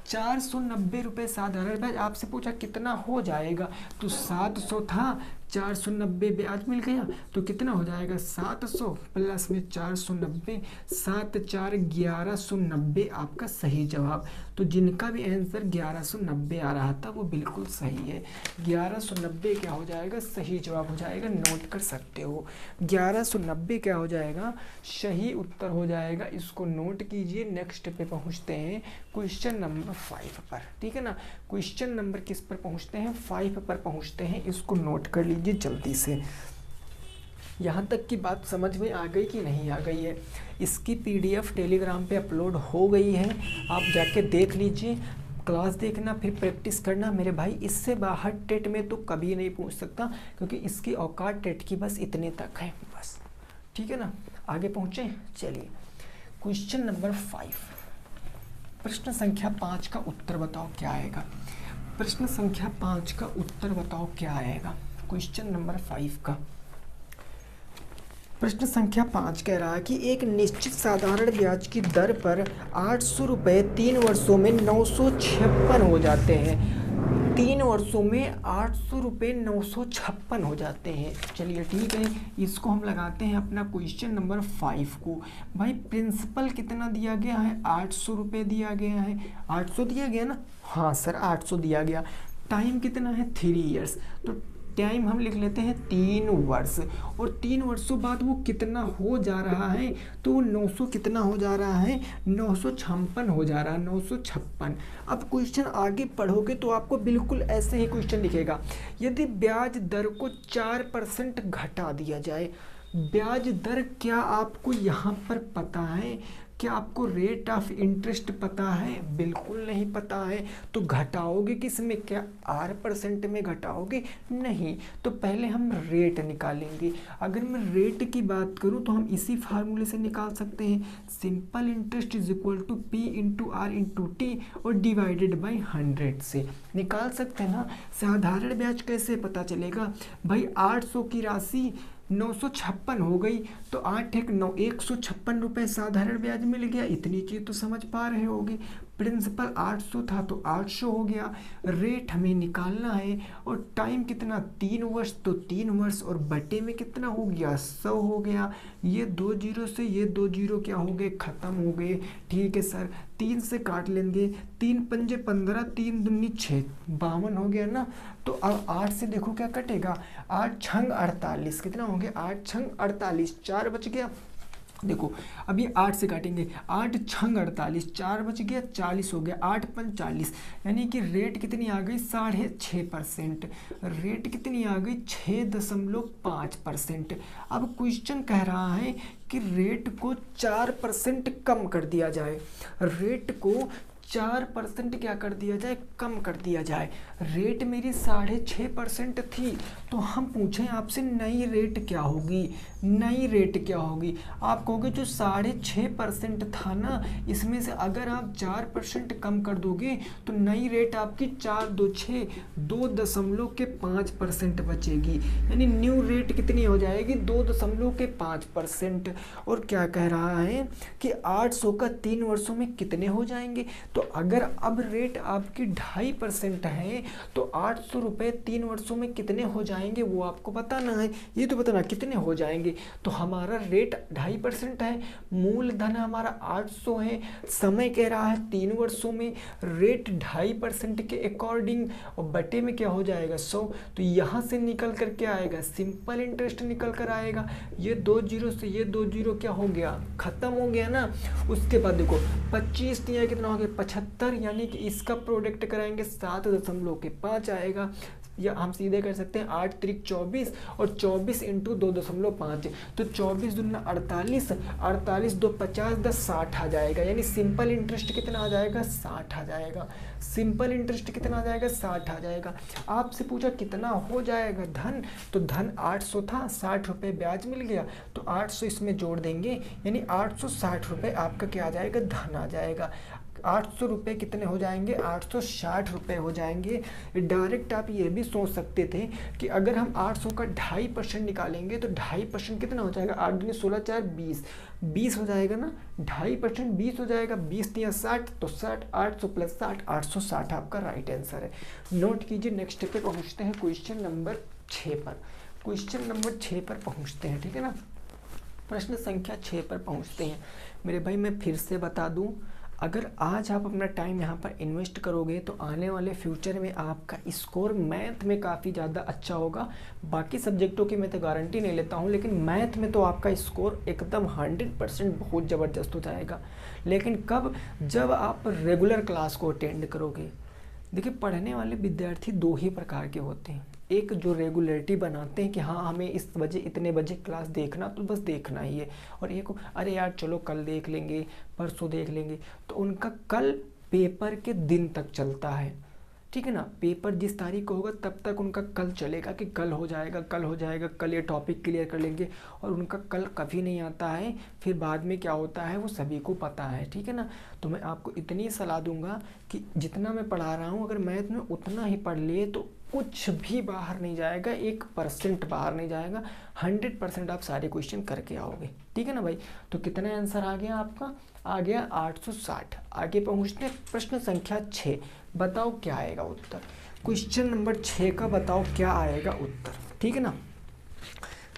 490 रुपये साधारण ब्याज। आपसे पूछा कितना हो जाएगा, तो 700 था 490 ब्याज मिल गया, तो कितना हो जाएगा 700 प्लस में 490, 7 4 1190 आपका सही जवाब। तो जिनका भी आंसर 1190 आ रहा था वो बिल्कुल सही है। 1190 क्या हो जाएगा, सही जवाब हो जाएगा, नोट कर सकते हो। 1190 क्या हो जाएगा, सही उत्तर हो जाएगा, इसको नोट कीजिए। नेक्स्ट पे पहुंचते हैं क्वेश्चन नंबर 5 पर, ठीक है ना। क्वेश्चन नंबर किस पर पहुंचते हैं, 5 पर पहुंचते हैं, इसको नोट कर लीजिए जल्दी से। यहाँ तक की बात समझ में आ गई कि नहीं आ गई है? इसकी PDF टेलीग्राम पे अपलोड हो गई है, आप जाके देख लीजिए, क्लास देखना फिर प्रैक्टिस करना मेरे भाई। इससे बाहर टेट में तो कभी नहीं पूछ सकता, क्योंकि इसकी औकात टेट की बस इतने तक है बस, ठीक है ना। आगे पहुँचे, चलिए क्वेश्चन नंबर 5, प्रश्न संख्या 5 का उत्तर बताओ क्या आएगा। प्रश्न संख्या 5 का उत्तर बताओ क्या आएगा, क्वेश्चन नंबर 5 का। प्रश्न संख्या 5 कह रहा है कि एक निश्चित साधारण ब्याज की दर पर 800 रुपये 3 वर्षों में 956 हो जाते हैं। 3 वर्षों में 800 रुपये 956 हो जाते हैं। चलिए ठीक है, इसको हम लगाते हैं अपना क्वेश्चन नंबर 5 को। भाई प्रिंसिपल कितना दिया गया है, 800 रुपये दिया गया है। 800 दिया गया ना, हाँ सर 800 दिया गया। टाइम कितना है, 3 इयर्स, तो टाइम हम लिख लेते हैं 3 वर्ष। और 3 वर्षों बाद वो कितना हो जा रहा है, तो 900 कितना हो जा रहा है, 956 हो जा रहा है, 956। अब क्वेश्चन आगे पढ़ोगे तो आपको बिल्कुल ऐसे ही क्वेश्चन लिखेगा, यदि ब्याज दर को 4% घटा दिया जाए। ब्याज दर क्या आपको यहाँ पर पता है? क्या आपको रेट ऑफ इंटरेस्ट पता है? बिल्कुल नहीं पता है। तो घटाओगे किस में, क्या R% में घटाओगे? नहीं। तो पहले हम रेट निकालेंगे। अगर मैं रेट की बात करूं तो हम इसी फार्मूले से निकाल सकते हैं, simple interest is equal to P into R into T और डिवाइडेड बाई 100 से निकाल सकते हैं ना। साधारण ब्याज कैसे पता चलेगा भाई, 800 की राशि 956 हो गई, तो 8 एक 9, 156 रुपये साधारण ब्याज मिल गया। इतनी चीज़ तो समझ पा रहे होगे। प्रिंसिपल 800 था तो 800 हो गया। रेट हमें निकालना है, और टाइम कितना, 3 वर्ष, तो 3 वर्ष और बटे में कितना हो गया, 100 हो गया। ये 2 जीरो से ये 2 जीरो क्या हो गए, ख़त्म हो गए। ठीक है सर, 3 से काट लेंगे, 3 पंजे 15, 3 दूनी 6, 52 हो गया ना। तो अब 8 से देखो क्या कटेगा, 8 छंग 48, कितना हो गया, 8 छंग 48, 4 बच गया। देखो अभी 8 से काटेंगे, 8 छंग 48, 4 बच गया, 40 हो गया, 8 पंच 40, यानी कि रेट कितनी आ गई, 6.5%। रेट कितनी आ गई, 6.5%। अब क्वेश्चन कह रहा है कि रेट को 4% कम कर दिया जाए। रेट को 4% क्या कर दिया जाए, कम कर दिया जाए। रेट मेरी 6.5% थी, तो हम पूछें आपसे नई रेट क्या होगी। नई रेट क्या होगी, आप कहोगे जो 6.5% था ना, इसमें से अगर आप 4% कम कर दोगे तो नई रेट आपकी 4 2 6 2.5% बचेगी। यानी न्यू रेट कितनी हो जाएगी, 2.5%। और क्या कह रहा है कि 800 का 3 वर्षों में कितने हो जाएंगे। तो अगर अब रेट आपकी 2.5% है तो 800 रुपये 3 वर्षों में कितने हो जाएंगे वो आपको बताना है। ये तो बताना कितने हो जाएंगे। तो हमारा रेट 2.5% है, मूलधन हमारा 800 है, समय कह रहा है 3 वर्षों में, रेट 2.5% के अकॉर्डिंग, और बटे में क्या हो जाएगा 100। तो यहाँ से निकल कर क्या आएगा, सिंपल इंटरेस्ट निकल कर आएगा। ये 2 जीरो से ये 2 जीरो क्या हो गया, खत्म हो गया ना। उसके बाद देखो 25 दिया कितना हो गया, 75, यानी कि इसका प्रोडक्ट कराएंगे 7.5 आएगा। या हम सीधे कर सकते हैं 8 त्रिक 24 और 24 इंटू 2.5, तो 24 दूना 48, 48 2 50 10 60 आ जाएगा। यानी सिंपल इंटरेस्ट कितना आ जाएगा, 60 आ जाएगा। सिंपल इंटरेस्ट कितना आ जाएगा, 60 आ जाएगा। आपसे पूछा कितना हो जाएगा धन, तो धन 800 था, 60 रुपये ब्याज मिल गया, तो 800 इसमें जोड़ देंगे, यानी 860 रुपये आपका क्या आ जाएगा, धन आ जाएगा। 800 रुपये कितने हो जाएंगे, 860 रुपये हो जाएंगे। डायरेक्ट आप ये भी सोच सकते थे कि अगर हम 800 का 2.5% निकालेंगे तो 2.5% कितना हो जाएगा, 8 दूनी 16 4 20, 20 हो जाएगा ना, 2.5% 20 हो जाएगा, 20 दिया 60, तो 60, 800 प्लस 60, 860 आपका राइट आंसर है। नोट कीजिए। नेक्स्ट पे पहुँचते हैं क्वेश्चन नंबर 6 पर। क्वेश्चन नंबर 6 पर पहुँचते हैं, ठीक है ना, प्रश्न संख्या 6 पर पहुँचते हैं। मेरे भाई मैं फिर से बता दूँ, अगर आज आप अपना टाइम यहाँ पर इन्वेस्ट करोगे तो आने वाले फ्यूचर में आपका स्कोर मैथ में काफ़ी ज़्यादा अच्छा होगा। बाकी सब्जेक्टों की मैं तो गारंटी नहीं लेता हूँ, लेकिन मैथ में तो आपका स्कोर एकदम 100% बहुत ज़बरदस्त हो जाएगा। लेकिन कब, जब आप रेगुलर क्लास को अटेंड करोगे। देखिए, पढ़ने वाले विद्यार्थी 2 ही प्रकार के होते हैं। एक जो रेगुलरिटी बनाते हैं कि हाँ हमें इस बजे इतने बजे क्लास देखना, तो बस देखना ही है, और एक अरे यार चलो कल देख लेंगे, परसों देख लेंगे, तो उनका कल पेपर के दिन तक चलता है, ठीक है ना। पेपर जिस तारीख को होगा तब तक उनका कल चलेगा कि कल हो जाएगा, कल हो जाएगा, कल ये टॉपिक क्लियर कर लेंगे, और उनका कल कभी नहीं आता है। फिर बाद में क्या होता है वो सभी को पता है, ठीक है ना। तो मैं आपको इतनी सलाह दूंगा कि जितना मैं पढ़ा रहा हूँ अगर मैथ में उतना ही पढ़ लिए तो कुछ भी बाहर नहीं जाएगा, 1% बाहर नहीं जाएगा, 100% आप सारे क्वेश्चन करके आओगे, ठीक है ना भाई। तो कितना आंसर आ गया आपका, आ गया 860। आगे पहुँचते हैं प्रश्न संख्या 6। बताओ क्या आएगा उत्तर। क्वेश्चन नंबर 6 का बताओ क्या आएगा उत्तर, ठीक है ना।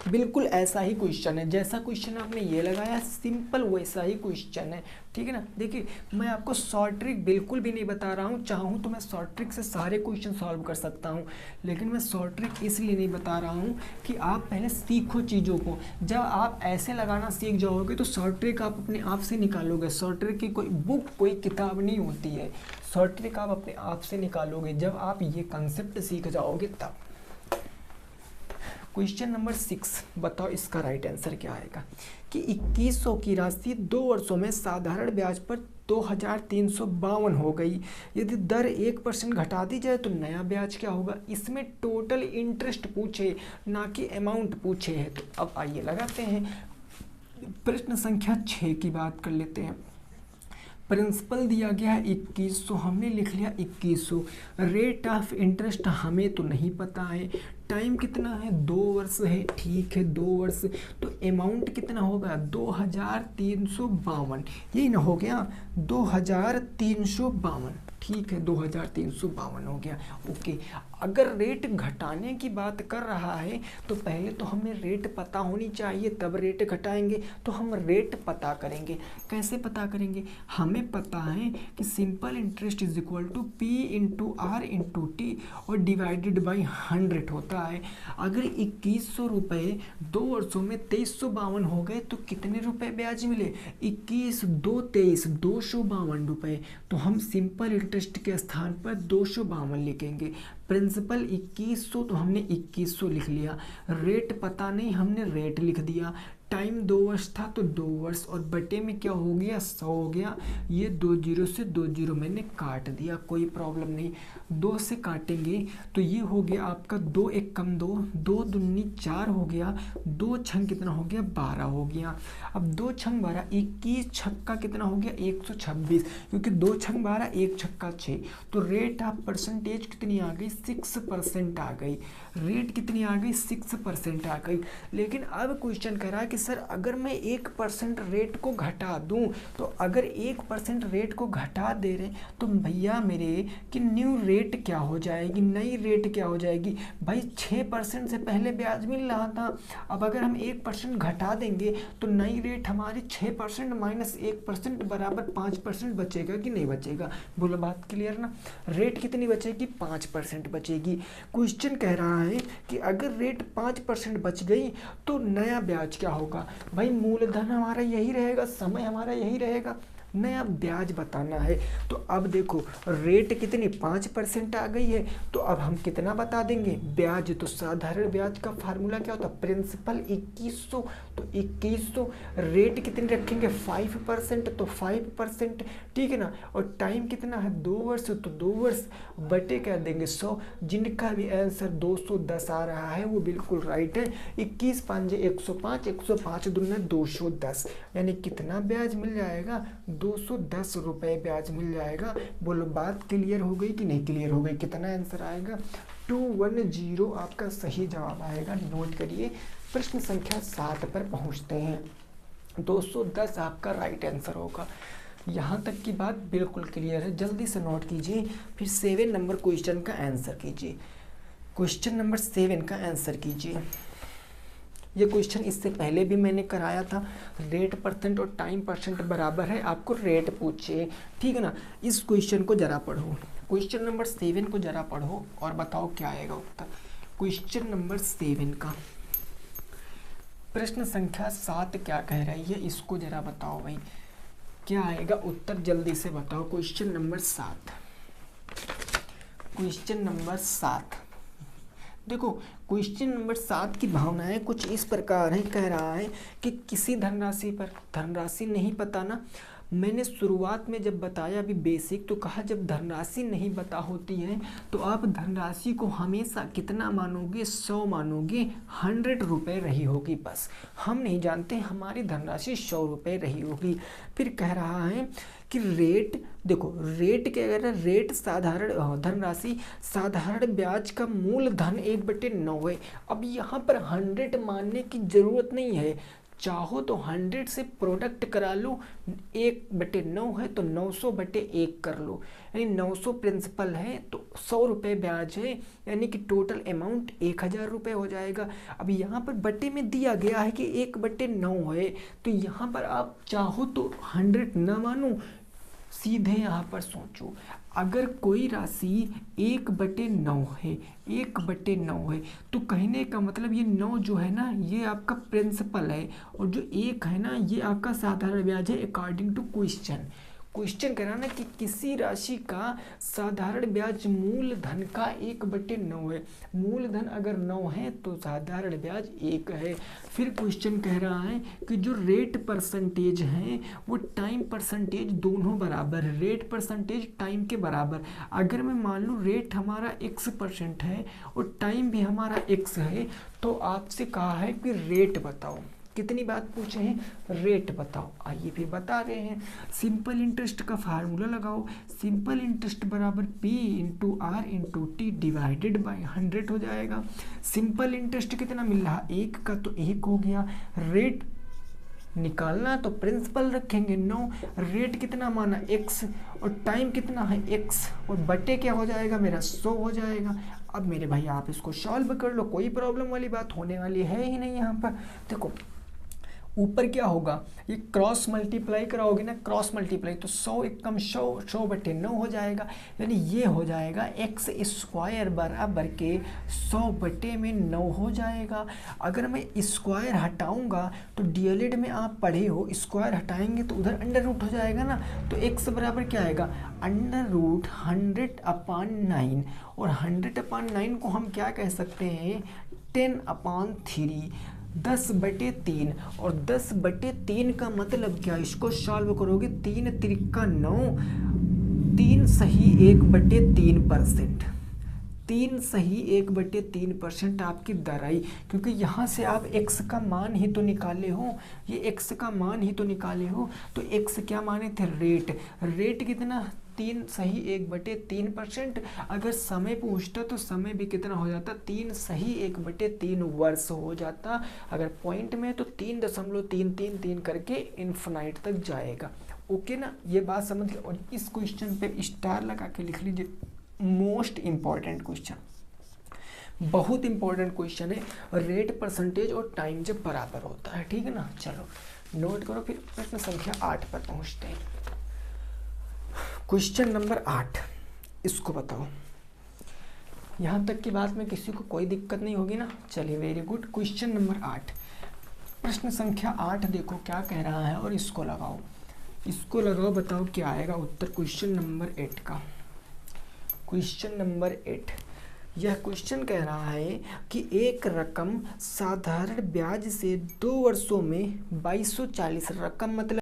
बिल्कुल ऐसा ही क्वेश्चन है, जैसा क्वेश्चन आपने ये लगाया सिंपल वैसा ही क्वेश्चन है, ठीक है ना। देखिए, मैं आपको शॉर्ट ट्रिक बिल्कुल भी नहीं बता रहा हूँ, चाहूँ तो मैं शॉर्ट ट्रिक से सारे क्वेश्चन सॉल्व कर सकता हूँ, लेकिन मैं शॉर्ट ट्रिक इसलिए नहीं बता रहा हूँ कि आप पहले सीखो चीज़ों को। जब आप ऐसे लगाना सीख जाओगे तो शॉर्ट ट्रिक आप अपने आप से निकालोगे। शॉर्ट ट्रिक की कोई बुक, कोई किताब नहीं होती है, शॉर्ट ट्रिक आप अपने आप से निकालोगे जब आप ये कंसेप्ट सीख जाओगे तब। क्वेश्चन नंबर 6, बताओ इसका राइट आंसर क्या आएगा कि 2100 की राशि 2 वर्षों में साधारण ब्याज पर 2352 हो गई। यदि दर 1% घटा दी जाए तो नया ब्याज क्या होगा। इसमें टोटल इंटरेस्ट पूछे, ना कि अमाउंट पूछे है। तो अब आइए लगाते हैं, प्रश्न संख्या 6 की बात कर लेते हैं। प्रिंसिपल दिया गया है 2100, हमने लिख लिया 2100। रेट ऑफ इंटरेस्ट हमें तो नहीं पता है, टाइम कितना है 2 वर्ष है, ठीक है 2 वर्ष। तो अमाउंट कितना होगा 2352, यही ना हो गया 2352, ठीक है 2352 हो गया। ओके, अगर रेट घटाने की बात कर रहा है तो पहले तो हमें रेट पता होनी चाहिए, तब रेट घटाएंगे। तो हम रेट पता करेंगे, कैसे पता करेंगे, हमें पता है कि simple interest is equal to P into R into T और डिवाइडेड बाई 100 होता है। अगर 2100 रुपये 2 वर्षों में 2352 हो गए तो कितने रुपए ब्याज मिले, 21 2 23 252 रुपये। तो हम सिंपल इंटरेस्ट के स्थान पर 252 लिखेंगे। प्रिंसिपल 2100 तो हमने 2100 लिख लिया, रेट पता नहीं हमने रेट लिख दिया। टाइम 2 वर्ष था तो 2 वर्ष, और बटे में क्या हो गया 100 हो गया। ये 2 जीरो से 2 जीरो मैंने काट दिया, कोई प्रॉब्लम नहीं। 2 से काटेंगे तो ये हो गया आपका 2 एक कम 2, 2 दूनी 4 हो गया, 2 छंग कितना हो गया 12 हो गया। अब 2 छंग 12, 21 छक्का कितना हो गया 126, क्योंकि 2 छंग 12 1 छक्का 6। तो रेट ऑफ परसेंटेज कितनी आ गई 6% आ गई। रेट कितनी आ गई 6% आ गई। लेकिन अब क्वेश्चन कह रहा है कि सर अगर मैं 1% रेट को घटा दूं, तो अगर 1% रेट को घटा दे रहे तो भैया मेरे कि न्यू रेट क्या हो जाएगी, नई रेट क्या हो जाएगी। भाई 6% से पहले ब्याज मिल रहा था, अब अगर हम 1% घटा देंगे तो नई रेट हमारी 6% माइनस 1% बराबर 5% बचेगा कि नहीं बचेगा। बोलो बात क्लियर ना। रेट कितनी बचेगी 5% बचेगी। क्वेश्चन कह रहा है कि अगर रेट 5% बच गई तो नया ब्याज क्या होगा। भाई मूलधन हमारा यही रहेगा, समय हमारा यही रहेगा, नया ब्याज बताना है। तो अब देखो रेट कितनी 5% आ गई है, तो अब हम कितना बता देंगे ब्याज। तो साधारण ब्याज का फार्मूला क्या होता है, प्रिंसिपल 2100, तो 2100। रेट कितनी रखेंगे 5%, तो 5%, ठीक है ना। और टाइम कितना है 2 वर्ष, तो 2 वर्ष बटे क्या देंगे 100। जिनका भी आंसर 210 आ रहा है वो बिल्कुल राइट है। 21 5 105, 105 दूना 210, यानी कितना ब्याज मिल जाएगा 210 रुपये ब्याज मिल जाएगा। बोलो बात क्लियर हो गई कि नहीं क्लियर हो गई? कितना आंसर आएगा? 210 आपका सही जवाब आएगा। नोट करिए। प्रश्न संख्या 7 पर पहुंचते हैं। 210 आपका राइट आंसर होगा। यहाँ तक की बात बिल्कुल क्लियर है। जल्दी से नोट कीजिए, फिर 7 नंबर क्वेश्चन का आंसर कीजिए। क्वेश्चन नंबर 7 का आंसर कीजिए। ये क्वेश्चन इससे पहले भी मैंने कराया था। रेट परसेंट और टाइम परसेंट बराबर है, आपको रेट पूछे, ठीक है ना। इस क्वेश्चन को जरा पढ़ो, क्वेश्चन नंबर 7 को जरा पढ़ो और बताओ क्या आएगा उत्तर। क्वेश्चन नंबर 7 का प्रश्न संख्या 7 क्या कह रही है, इसको जरा बताओ भाई, क्या आएगा उत्तर, जल्दी से बताओ। क्वेश्चन नंबर 7, क्वेश्चन नंबर 7 देखो। क्वेश्चन नंबर 7 की भावनाएं कुछ इस प्रकार है। कह रहा है कि किसी धनराशि पर, धनराशि नहीं पता ना, मैंने शुरुआत में जब बताया अभी बेसिक, तो कहा जब धनराशि नहीं पता होती है तो आप धनराशि को हमेशा कितना मानोगे, 100 मानोगे, 100 रुपये रही होगी बस। हम नहीं जानते हमारी धनराशि 100 रुपये रही होगी। फिर कह रहा है कि रेट, देखो रेट क्या कह रहा है, रेट साधारण धनराशि साधारण ब्याज का मूल धन 1/9 है। अब यहाँ पर 100 मानने की जरूरत नहीं है, चाहो तो 100 से प्रोडक्ट करा लो, 1/9 है तो 900/1 कर लो, यानी 900 प्रिंसिपल है तो 100 रुपये ब्याज है, यानी कि टोटल अमाउंट 1000 रुपये हो जाएगा। अब यहाँ पर बटे में दिया गया है कि 1/9 है, तो यहाँ पर आप चाहो तो 100 ना मानो, सीधे यहाँ पर सोचो, अगर कोई राशि 1/9 है, 1/9 है, तो कहने का मतलब ये 9 जो है ना, ये आपका प्रिंसिपल है, और जो 1 है ना, ये आपका साधारण ब्याज है अकॉर्डिंग टू क्वेश्चन। क्वेश्चन कह रहा ना कि किसी राशि का साधारण ब्याज मूल धन का 1/9 है। मूल धन अगर 9 है तो साधारण ब्याज 1 है। फिर क्वेश्चन कह रहा है कि जो रेट परसेंटेज है वो टाइम परसेंटेज दोनों बराबर है, रेट परसेंटेज टाइम के बराबर। अगर मैं मान लूँ रेट हमारा x% है और टाइम भी हमारा x है, तो आपसे कहा है कि रेट बताओ। कितनी बात पूछे हैं, रेट बताओ। आइए फिर बता रहे हैं। सिंपल इंटरेस्ट का फार्मूला लगाओ, सिंपल इंटरेस्ट बराबर P × R × T divided by 100 हो जाएगा। सिंपल इंटरेस्ट कितना मिल रहा, 1 का तो 1 हो गया। रेट निकालना तो प्रिंसिपल रखेंगे 9, रेट कितना माना x, और टाइम कितना है x, और बटे क्या हो जाएगा मेरा 100 हो जाएगा। अब मेरे भाई आप इसको सॉल्व कर लो, कोई प्रॉब्लम वाली बात होने वाली है ही नहीं। यहाँ पर देखो ऊपर क्या होगा, ये क्रॉस मल्टीप्लाई कराओगे ना, क्रॉस मल्टीप्लाई तो 100 × 100, 100/9 हो जाएगा, यानी ये हो जाएगा x² बराबर के 100/9 हो जाएगा। अगर मैं स्क्वायर हटाऊंगा तो डीएलएड में आप पढ़े हो, स्क्वायर हटाएंगे तो उधर अंडर रूट हो जाएगा ना, तो x बराबर क्या आएगा, √100/9, और 100/9 को हम क्या कह सकते हैं, 10/3, 10/3, और 10/3 का मतलब क्या, इसको सॉल्व करोगे 3 त्रिका 9, 3 सही 1/3%, 3 सही 1/3% आपकी दर आई, क्योंकि यहाँ से आप x का मान ही तो निकाले हो, ये x का मान ही तो निकाले हो, तो x क्या माने थे, रेट, रेट कितना 3 सही 1/3%। अगर समय पूछता तो समय भी कितना हो जाता, 3 सही 1/3 वर्ष हो जाता। अगर पॉइंट में तो 3.333 करके इन्फिनाइट तक जाएगा। ओके ना, ये बात समझ लो। और इस क्वेश्चन पे स्टार लगा के लिख लीजिए, मोस्ट इम्पॉर्टेंट क्वेश्चन, बहुत इंपॉर्टेंट क्वेश्चन है। रेट परसेंटेज और टाइम जब बराबर होता है, ठीक है ना। चलो नोट करो, फिर प्रश्न संख्या 8 पर पहुंचते हैं। क्वेश्चन नंबर 8, इसको बताओ। यहाँ तक की बात में किसी को कोई दिक्कत नहीं होगी ना, चलिए वेरी गुड। क्वेश्चन नंबर 8, प्रश्न संख्या 8 देखो क्या कह रहा है, और इसको लगाओ, इसको लगाओ, बताओ क्या आएगा उत्तर क्वेश्चन नंबर 8 का। क्वेश्चन नंबर 8, यह क्वेश्चन कह रहा है कि एक रकम साधारण ब्याज से 2 वर्षों में 2240, रकम मतलब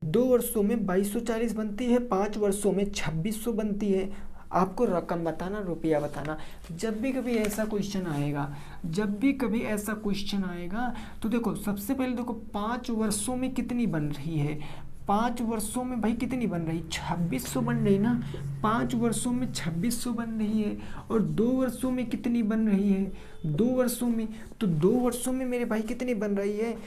2 वर्षों में 2240 बनती है, 5 वर्षों में 2600 बनती है। आपको रकम बताना, रुपया बताना। जब भी कभी ऐसा क्वेश्चन आएगा, जब भी कभी ऐसा क्वेश्चन आएगा तो देखो सबसे पहले देखो 5 वर्षों में कितनी बन रही है, 5 वर्षों में भाई कितनी बन रही, 2600 बन रही ना, 5 वर्षों में 2600 बन रही है। और 2 वर्षों में कितनी बन रही है, 2 वर्षों में, तो 2 वर्षों में मेरे भाई कितनी बन रही है,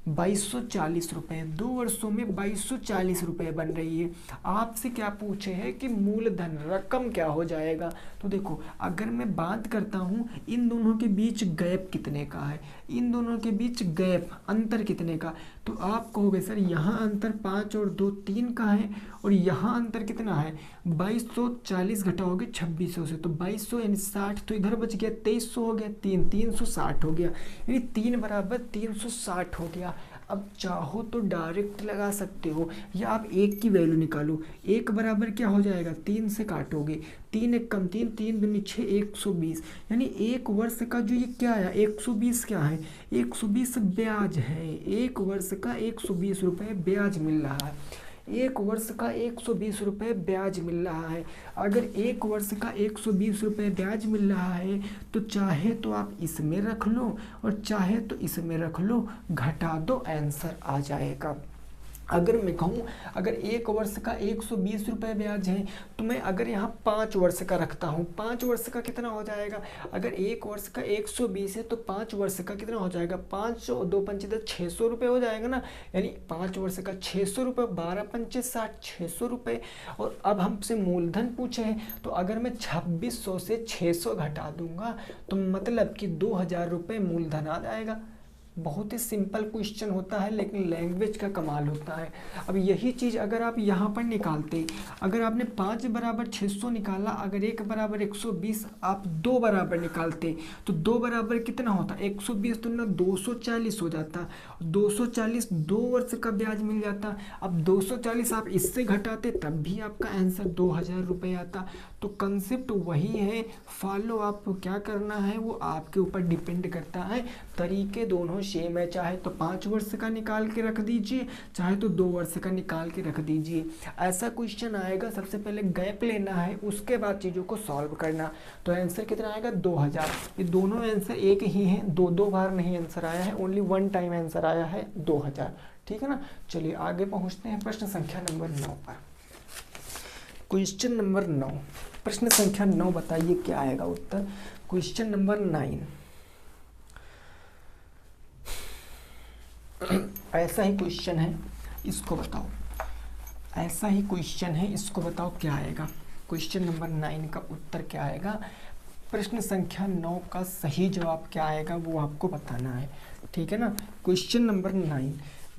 2240 रुपये। 2 वर्षों में 2240 रुपये बन रही है। आपसे क्या पूछे है कि मूलधन रकम क्या हो जाएगा। तो देखो अगर मैं बात करता हूँ इन दोनों के बीच गैप कितने का है, इन दोनों के बीच गैप अंतर कितने का, तो आप कहोगे सर यहाँ अंतर 5 और 2 3 का है, और यहाँ अंतर कितना है 2240 घटाओगे 2600 से तो 2200 यानी 60, तो इधर बच गया 2300 हो गया, 360 हो गया, यानी 3 बराबर 360 हो गया। अब चाहो तो डायरेक्ट लगा सकते हो या आप एक की वैल्यू निकालो। एक बराबर क्या हो जाएगा, 3 से काटोगे, 3 एक कम 3, 3 दूनी 6, 120, यानी 1 वर्ष का जो ये क्या आया 120 क्या है, 120 ब्याज है। 1 वर्ष का 120 रुपये ब्याज मिल रहा है, 1 वर्ष का 120 रुपये ब्याज मिल रहा है। अगर 1 वर्ष का 120 रुपये ब्याज मिल रहा है तो चाहे तो आप इसमें रख लो और चाहे तो इसमें रख लो, घटा दो, आंसर आ जाएगा। अगर मैं कहूँ अगर 1 वर्ष का 120 रुपये ब्याज है तो मैं अगर यहाँ 5 वर्ष का रखता हूँ, 5 वर्ष का कितना हो जाएगा, अगर 1 वर्ष का 120 है तो 5 वर्ष का कितना हो जाएगा, 5 और 2 पंचे 600 रुपये हो जाएगा ना, यानी 5 वर्ष का 600 रुपये, 12 पंचे 60, 600 रुपये। और अब हमसे मूलधन पूछे हैं तो अगर मैं 2600 से 600 घटा दूंगा तो मतलब कि 2000 रुपये मूलधन आ जाएगा। बहुत ही सिंपल क्वेश्चन होता है लेकिन लैंग्वेज का कमाल होता है। अब यही चीज़ अगर आप यहाँ पर निकालते, अगर आपने 5 बराबर 600 निकाला, अगर 1 बराबर 120 आप 2 बराबर निकालते तो 2 बराबर कितना होता, 120 दुना 240 हो जाता, 240 2 वर्ष का ब्याज मिल जाता। अब 240 आप इससे घटाते तब भी आपका आंसर 2000 रुपये आता। तो कंसेप्ट वही है, फॉलो आपको क्या करना है वो आपके ऊपर डिपेंड करता है। तरीके दोनों सेम है, चाहे तो 5 वर्ष का निकाल के रख दीजिए, चाहे तो 2 वर्ष का निकाल के रख दीजिए। ऐसा क्वेश्चन आएगा, सबसे पहले गैप लेना है, उसके बाद चीज़ों को सॉल्व करना। तो आंसर कितना आएगा 2000। ये दोनों आंसर एक ही हैं, दो बार नहीं आंसर आया है, ओनली 1 टाइम आंसर आया है 2000। ठीक है ना। चलिए आगे पहुँचते हैं प्रश्न संख्या नंबर 9 पर। क्वेश्चन नंबर 9, प्रश्न संख्या 9 बताइए क्या आएगा उत्तर। क्वेश्चन नंबर 9, ऐसा ही क्वेश्चन है, इसको बताओ, ऐसा ही क्वेश्चन है, इसको बताओ क्या आएगा। क्वेश्चन नंबर 9 का उत्तर क्या आएगा, प्रश्न संख्या 9 का सही जवाब क्या आएगा वो आपको बताना है। ठीक है ना। क्वेश्चन नंबर 9,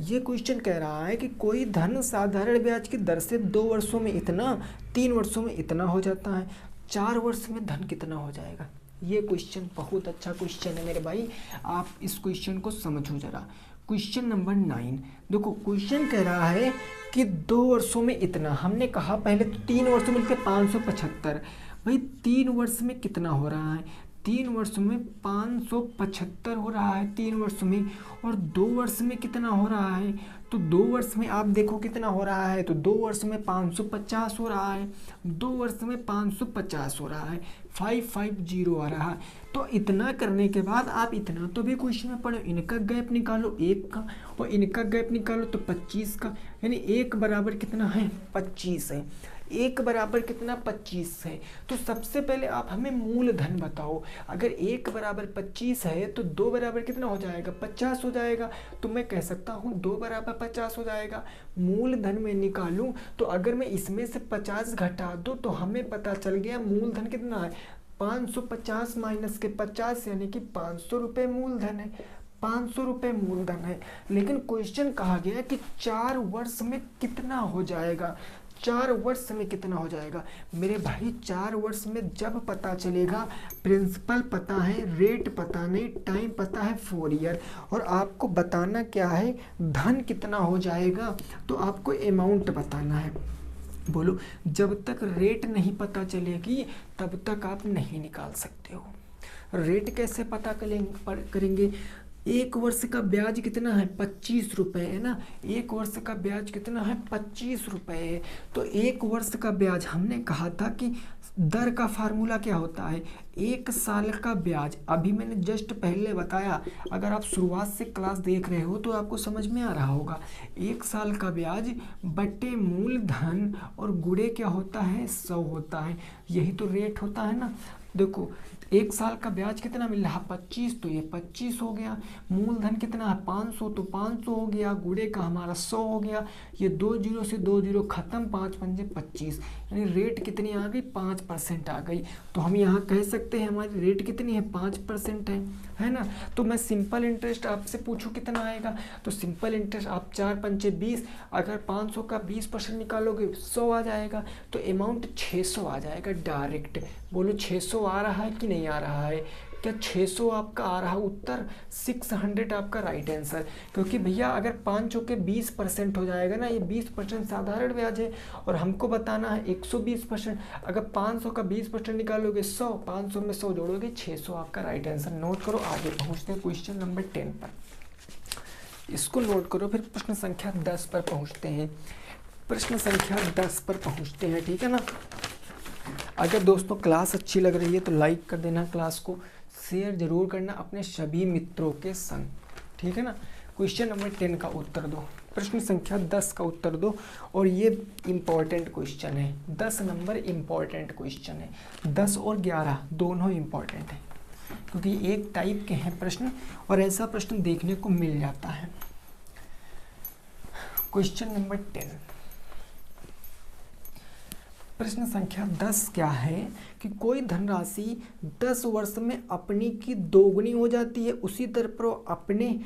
ये क्वेश्चन कह रहा है कि कोई धन साधारण ब्याज की दर से 2 वर्षों में इतना, 3 वर्षों में इतना हो जाता है, 4 वर्ष में धन कितना हो जाएगा। ये क्वेश्चन बहुत अच्छा क्वेश्चन है मेरे भाई, आप इस क्वेश्चन को समझो जरा। क्वेश्चन नंबर 9 देखो, क्वेश्चन कह रहा है कि 2 वर्षों में इतना, हमने कहा पहले तो 3 वर्षों में मिलकर 575, भाई 3 वर्ष में कितना हो रहा है, 3 वर्ष में 575 हो रहा है 3 वर्ष में, और 2 वर्ष में कितना हो रहा है, तो 2 वर्ष में आप देखो कितना हो रहा है, तो 2 वर्ष में 550 हो रहा है, 2 वर्ष में 550 हो रहा है, 550 आ रहा है। तो इतना करने के बाद आप इतना तो भी क्वेश्चन में पढ़ो, इनका गैप निकालो 1 का और इनका गैप निकालो तो 25 का, यानी 1 बराबर कितना है 25 है, 1 बराबर कितना 25 है। तो सबसे पहले आप हमें मूलधन बताओ, अगर 1 बराबर 25 है तो 2 बराबर कितना हो जाएगा 50 हो जाएगा, तो मैं कह सकता हूँ 2 बराबर 50 हो जाएगा। मूलधन में निकालूं तो अगर मैं इसमें से 50 घटा दूं तो हमें पता चल गया मूलधन कितना है, 550 माइनस के 50 यानी कि 500 रुपये मूलधन है, 500 रुपये मूलधन है। लेकिन क्वेश्चन कहा गया कि 4 वर्ष में कितना हो जाएगा, 4 वर्ष में कितना हो जाएगा। मेरे भाई 4 वर्ष में जब पता चलेगा, प्रिंसिपल पता है, रेट पता नहीं, टाइम पता है 4 ईयर, और आपको बताना क्या है धन कितना हो जाएगा, तो आपको अमाउंट बताना है। बोलो, जब तक रेट नहीं पता चलेगी तब तक आप नहीं निकाल सकते हो। रेट कैसे पता करेंगे, 1 वर्ष का ब्याज कितना है 25 रुपये है ना, 1 वर्ष का ब्याज कितना है 25 रुपये है। तो 1 वर्ष का ब्याज हमने कहा था कि दर का फार्मूला क्या होता है, 1 साल का ब्याज। अभी मैंने जस्ट पहले बताया, अगर आप शुरुआत से क्लास देख रहे हो तो आपको समझ में आ रहा होगा। 1 साल का ब्याज बटे मूलधन और गुणे क्या होता है, 100 होता है। यही तो रेट होता है ना। देखो 1 साल का ब्याज कितना मिल रहा है, 25, तो ये 25 हो गया। मूलधन कितना है, 500, तो 500 हो गया। गुणे का हमारा 100 हो गया। ये 2 जीरो से 2 जीरो खत्म, 5 पंजे 25, यानी रेट कितनी आ गई, 5% आ गई। तो हम यहाँ कह सकते हैं हमारी रेट कितनी है, 5% है ना। तो मैं सिंपल इंटरेस्ट आपसे पूछूं कितना आएगा, तो सिंपल इंटरेस्ट आप 4 पंचे 20, अगर 500 का 20% निकालोगे 100 आ जाएगा, तो अमाउंट 600 आ जाएगा डायरेक्ट। बोलो 600 आ रहा है कि नहीं आ रहा है, क्या 600 आपका आ रहा है उत्तर, 600 आपका राइट आंसर। क्योंकि भैया अगर 500 के 20% हो जाएगा ना, ये 20% साधारण ब्याज है और हमको बताना है 120%। अगर 500 का 20% निकालोगे 100, 500 में 100 जोड़ोगे 600 आपका राइट आंसर। नोट करो, आगे पहुँचते हैं क्वेश्चन नंबर 10 पर। इसको नोट करो, फिर प्रश्न संख्या 10 पर पहुँचते हैं। प्रश्न संख्या 10 पर पहुँचते हैं, ठीक है ना। अगर दोस्तों क्लास अच्छी लग रही है तो लाइक कर देना, क्लास को शेयर जरूर करना अपने सभी मित्रों के संग, ठीक है ना। क्वेश्चन नंबर 10 का उत्तर दो, प्रश्न संख्या 10 का उत्तर दो। और ये इम्पॉर्टेंट क्वेश्चन है, 10 नंबर इम्पॉर्टेंट क्वेश्चन है। 10 और 11 दोनों इम्पॉर्टेंट है, क्योंकि एक टाइप के हैं प्रश्न और ऐसा प्रश्न देखने को मिल जाता है। क्वेश्चन नंबर 10, प्रश्न संख्या 10 क्या है कि कोई धनराशि 10 वर्ष में अपनी की 2 गुनी हो जाती है, उसी तरह पर अपने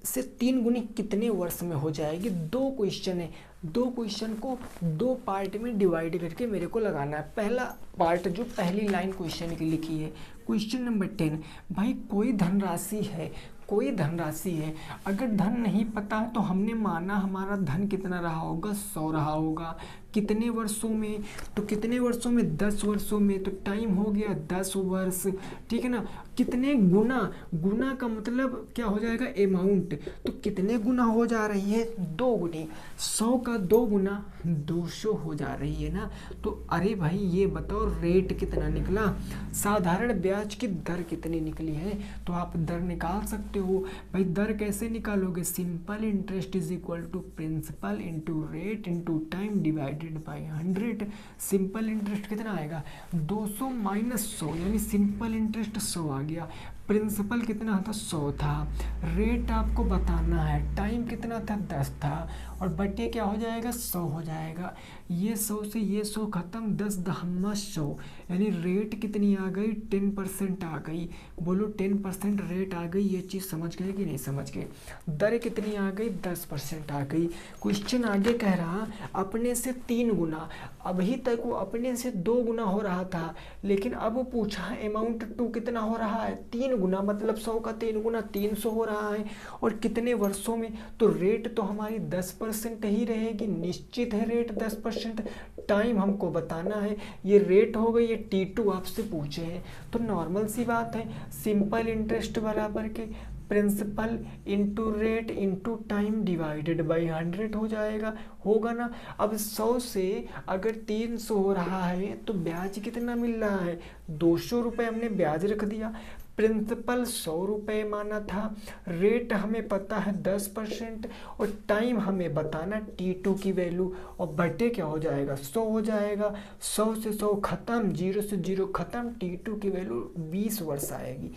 से 3 गुनी कितने वर्ष में हो जाएगी। 2 क्वेश्चन है, 2 क्वेश्चन को 2 पार्ट में डिवाइड करके मेरे को लगाना है। पहला पार्ट जो पहली लाइन क्वेश्चन की लिखी है, क्वेश्चन नंबर 10, भाई कोई धनराशि है, कोई धनराशि है, अगर धन नहीं पता है तो हमने माना हमारा धन कितना रहा होगा, 100 रहा होगा। कितने वर्षों में, तो कितने वर्षों में, 10 वर्षों में, तो टाइम हो गया 10 वर्ष, ठीक है ना। कितने गुना, गुना का मतलब क्या हो जाएगा, अमाउंट, तो कितने गुना हो जा रही है, 2 गुनी। 100 का 2 गुना 200 हो जा रही है ना। तो अरे भाई ये बताओ रेट कितना निकला, साधारण ब्याज की दर कितनी निकली है। तो आप दर निकाल सकते हो भाई। दर कैसे निकालोगे, simple interest is equal to principal into rate into time divided by 100। Simple इंटरेस्ट कितना आएगा, 200 माइनस 100, यानी सिंपल इंटरेस्ट 100 आ गया। प्रिंसिपल कितना था, 100 था। रेट आपको बताना है, टाइम कितना था, 10 था, और बटे क्या हो जाएगा, 100 हो जाएगा। ये 100 से ये 100 खत्म, 10 दहम्मा 100, यानी रेट कितनी आ गई, 10% आ गई। बोलो 10% रेट आ गई। ये चीज़ समझ गए कि नहीं समझ गए। दर कितनी आ गई, 10% आ गई। क्वेश्चन आगे कह रहा अपने से 3 गुना, अभी तक वो अपने से 2 गुना हो रहा था, लेकिन अब वो पूछा अमाउंट 2 कितना हो रहा है, 3 गुना, मतलब 100 का 3 गुना 300 हो रहा है। और कितने वर्षों में, तो रेट तो हमारी 10% ही रहेगी, निश्चित है रेट 10%। टाइम हमको बताना है, ये रेट हो गई, ये T2 आपसे पूछे हैं, तो नॉर्मल सी बात है, सिंपल इंटरेस्ट बराबर के principal into rate into time divided by 100 हो जाएगा, होगा ना। अब 100 से अगर 300 हो रहा है तो ब्याज कितना मिल रहा है, 200 रुपये हमने ब्याज रख दिया। प्रिंसिपल 100 रुपये माना था, रेट हमें पता है 10%, और टाइम हमें बताना T2 की वैल्यू, और बटे क्या हो जाएगा, 100 हो जाएगा। 100 से 100 खत्म, 0 से 0 खत्म, T2 की वैल्यू 20 वर्ष आएगी।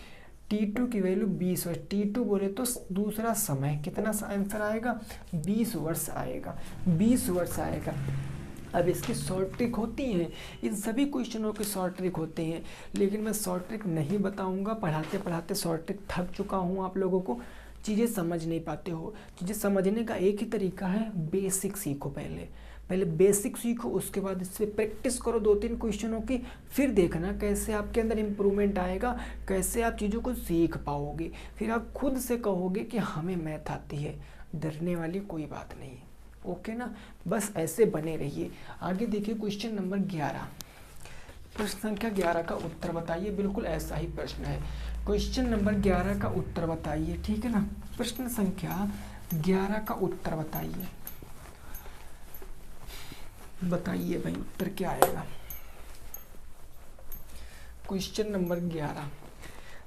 T2 की वैल्यू 20 वर्ष, T2 बोले तो दूसरा समय, कितना आंसर आएगा, 20 वर्ष आएगा, 20 वर्ष आएगा। अब इसकी शॉर्ट ट्रिक होती है, इन सभी क्वेश्चनों की शॉर्ट ट्रिक होती हैं, लेकिन मैं शॉर्ट ट्रिक नहीं बताऊंगा। पढ़ाते पढ़ाते शॉर्ट ट्रिक थक चुका हूँ, आप लोगों को चीज़ें समझ नहीं पाते हो। चीज़ें समझने का एक ही तरीका है, बेसिक सीखो। पहले बेसिक सीखो, उसके बाद इससे प्रैक्टिस करो 2-3 क्वेश्चनों की, फिर देखना कैसे आपके अंदर इम्प्रूवमेंट आएगा, कैसे आप चीज़ों को सीख पाओगे। फिर आप खुद से कहोगे कि हमें मैथ आती है, डरने वाली कोई बात नहीं है। ओके ना, बस ऐसे बने रहिए। आगे देखिए क्वेश्चन नंबर 11, प्रश्न संख्या 11 का उत्तर बताइए। बिल्कुल ऐसा ही प्रश्न है, क्वेश्चन नंबर 11 का उत्तर बताइए, ठीक है ना। प्रश्न संख्या 11 का उत्तर बताइए, बताइए भाई उत्तर क्या आएगा। क्वेश्चन नंबर 11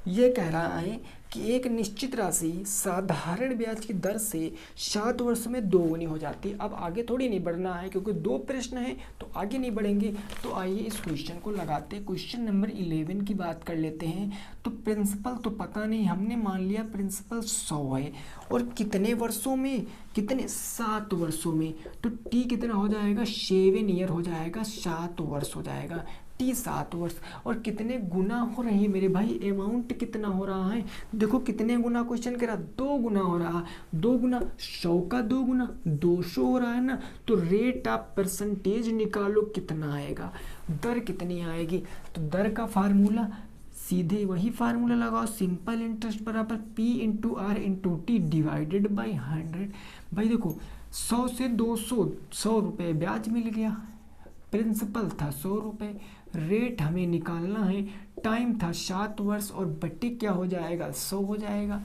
ये कह रहा है कि एक निश्चित राशि साधारण ब्याज की दर से 7 वर्ष में दोगुनी हो जाती है। अब आगे थोड़ी नहीं बढ़ना है क्योंकि 2 प्रश्न हैं तो आगे नहीं बढ़ेंगे। तो आइए इस क्वेश्चन को लगाते हैं। क्वेश्चन नंबर 11 की बात कर लेते हैं। तो प्रिंसिपल तो पता नहीं, हमने मान लिया प्रिंसिपल 100 है और कितने वर्षों में, कितने 7 वर्षों में। तो टी कितना हो जाएगा, 7 ईयर हो जाएगा, 7 वर्ष हो जाएगा। टी 7 वर्ष और कितने गुना हो रही है मेरे भाई, अमाउंट कितना हो रहा है। देखो कितने गुना क्वेश्चन कह रहा, 2 गुना हो रहा। 2 गुना 100 का 2 गुना 200 हो रहा है ना। तो रेट ऑफ परसेंटेज निकालो कितना आएगा, दर कितनी आएगी। तो दर का फार्मूला सीधे वही फार्मूला लगाओ, सिंपल इंटरेस्ट बराबर P into R into T divided by 100। भाई देखो 100 से 200, 100 रुपये ब्याज मिल गया, प्रिंसिपल था 100 रुपये, रेट हमें निकालना है, टाइम था 7 वर्ष और बट्टे क्या हो जाएगा, 100 हो जाएगा।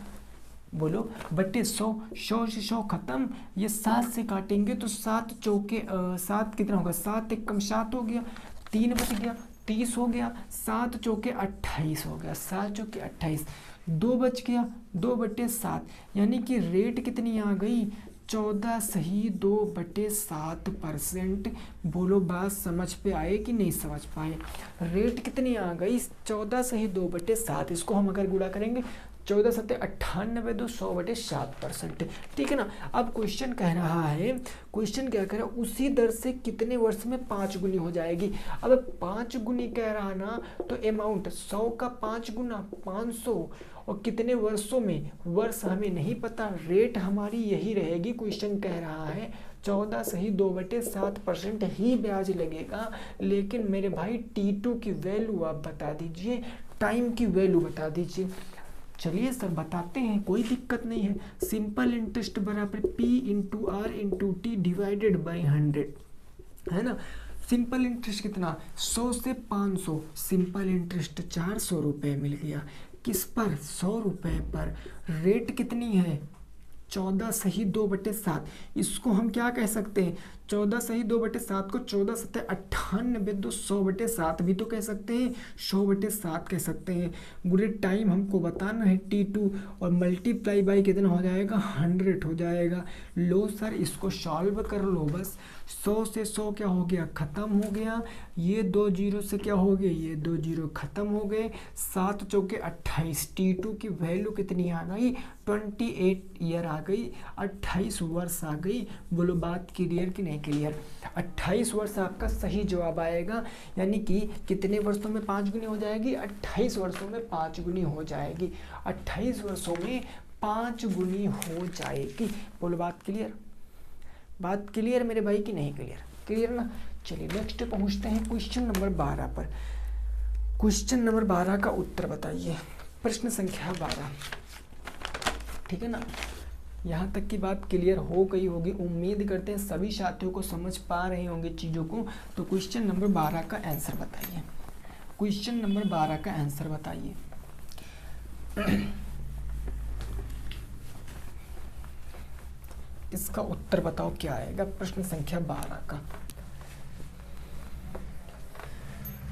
बोलो बट्टे 100, 100 से 100 खत्म, ये 7 से काटेंगे तो 7 चौके 7 कितना होगा, 7 एक कम 7 हो गया, 3 बच गया 30 हो गया, 7 चौके 28 हो गया, 7 चौके 28, 2 बच गया 2/7, यानी कि रेट कितनी आ गई, 14 सही 2/7%। बोलो बात समझ पे आए कि नहीं समझ पाए। रेट कितनी आ गई, 14 सही 2/7। इसको हम अगर गुणा करेंगे 14 सत्ते 98, 100/7%। ठीक है ना। अब क्वेश्चन कह रहा है, क्वेश्चन क्या कह रहा है, उसी दर से कितने वर्ष में 5 गुनी हो जाएगी। अब 5 गुनी कह रहा ना, तो अमाउंट 100 का 5 गुना 500 और कितने वर्षों में, वर्ष हमें नहीं पता, रेट हमारी यही रहेगी। क्वेश्चन कह रहा है 14 सही 2/7% ही ब्याज लगेगा। लेकिन मेरे भाई T2 की वैल्यू आप बता दीजिए, टाइम की वैल्यू बता दीजिए। चलिए सर बताते हैं, कोई दिक्कत नहीं है। सिंपल इंटरेस्ट बराबर P into R into T divided by 100 है ना। सिंपल इंटरेस्ट कितना, 100 से 500, सिंपल इंटरेस्ट 400 रुपये मिल गया। किस पर, 100 रुपये पर। रेट कितनी है, 14 सही 2/7। इसको हम क्या कह सकते हैं, 14 सही 2/7 को 14 सत्ते 98, 100/7 भी तो कह सकते हैं, 100/7 कह सकते हैं। गुरे टाइम हमको बताना है T2 और मल्टीप्लाई बाई कितना हो जाएगा, 100 हो जाएगा। लो सर इसको सॉल्व कर लो बस। 100 से 100 क्या हो गया, ख़त्म हो गया। ये 2 जीरो से क्या हो गए, ये 2 जीरो ख़त्म हो गए। 7 चौके 28, T2 की वैल्यू कितनी आ गई, 28 ईयर आ गई, 28 वर्ष आ गई। बोलो बात क्लियर कि नहीं क्लियर। 28 वर्ष आपका सही जवाब आएगा। यानी कि कितने वर्षों में 5 गुनी हो जाएगी, 28 वर्षों में 5 गुनी हो जाएगी। 28 वर्षों में 5 गुनी हो जाएगी। बोलो बात क्लियर, बात क्लियर मेरे भाई की नहीं क्लियर, क्लियर ना। चलिए नेक्स्ट पहुंचते हैं क्वेश्चन नंबर 12 पर। क्वेश्चन नंबर 12 का उत्तर बताइए, प्रश्न संख्या 12। ठीक है ना। यहाँ तक की बात क्लियर हो गई होगी, उम्मीद करते हैं सभी साथियों को समझ पा रहे होंगे चीज़ों को। तो क्वेश्चन नंबर 12 का आंसर बताइए, क्वेश्चन नंबर 12 का आंसर बताइए। इसका उत्तर बताओ क्या आएगा, प्रश्न संख्या 12 का।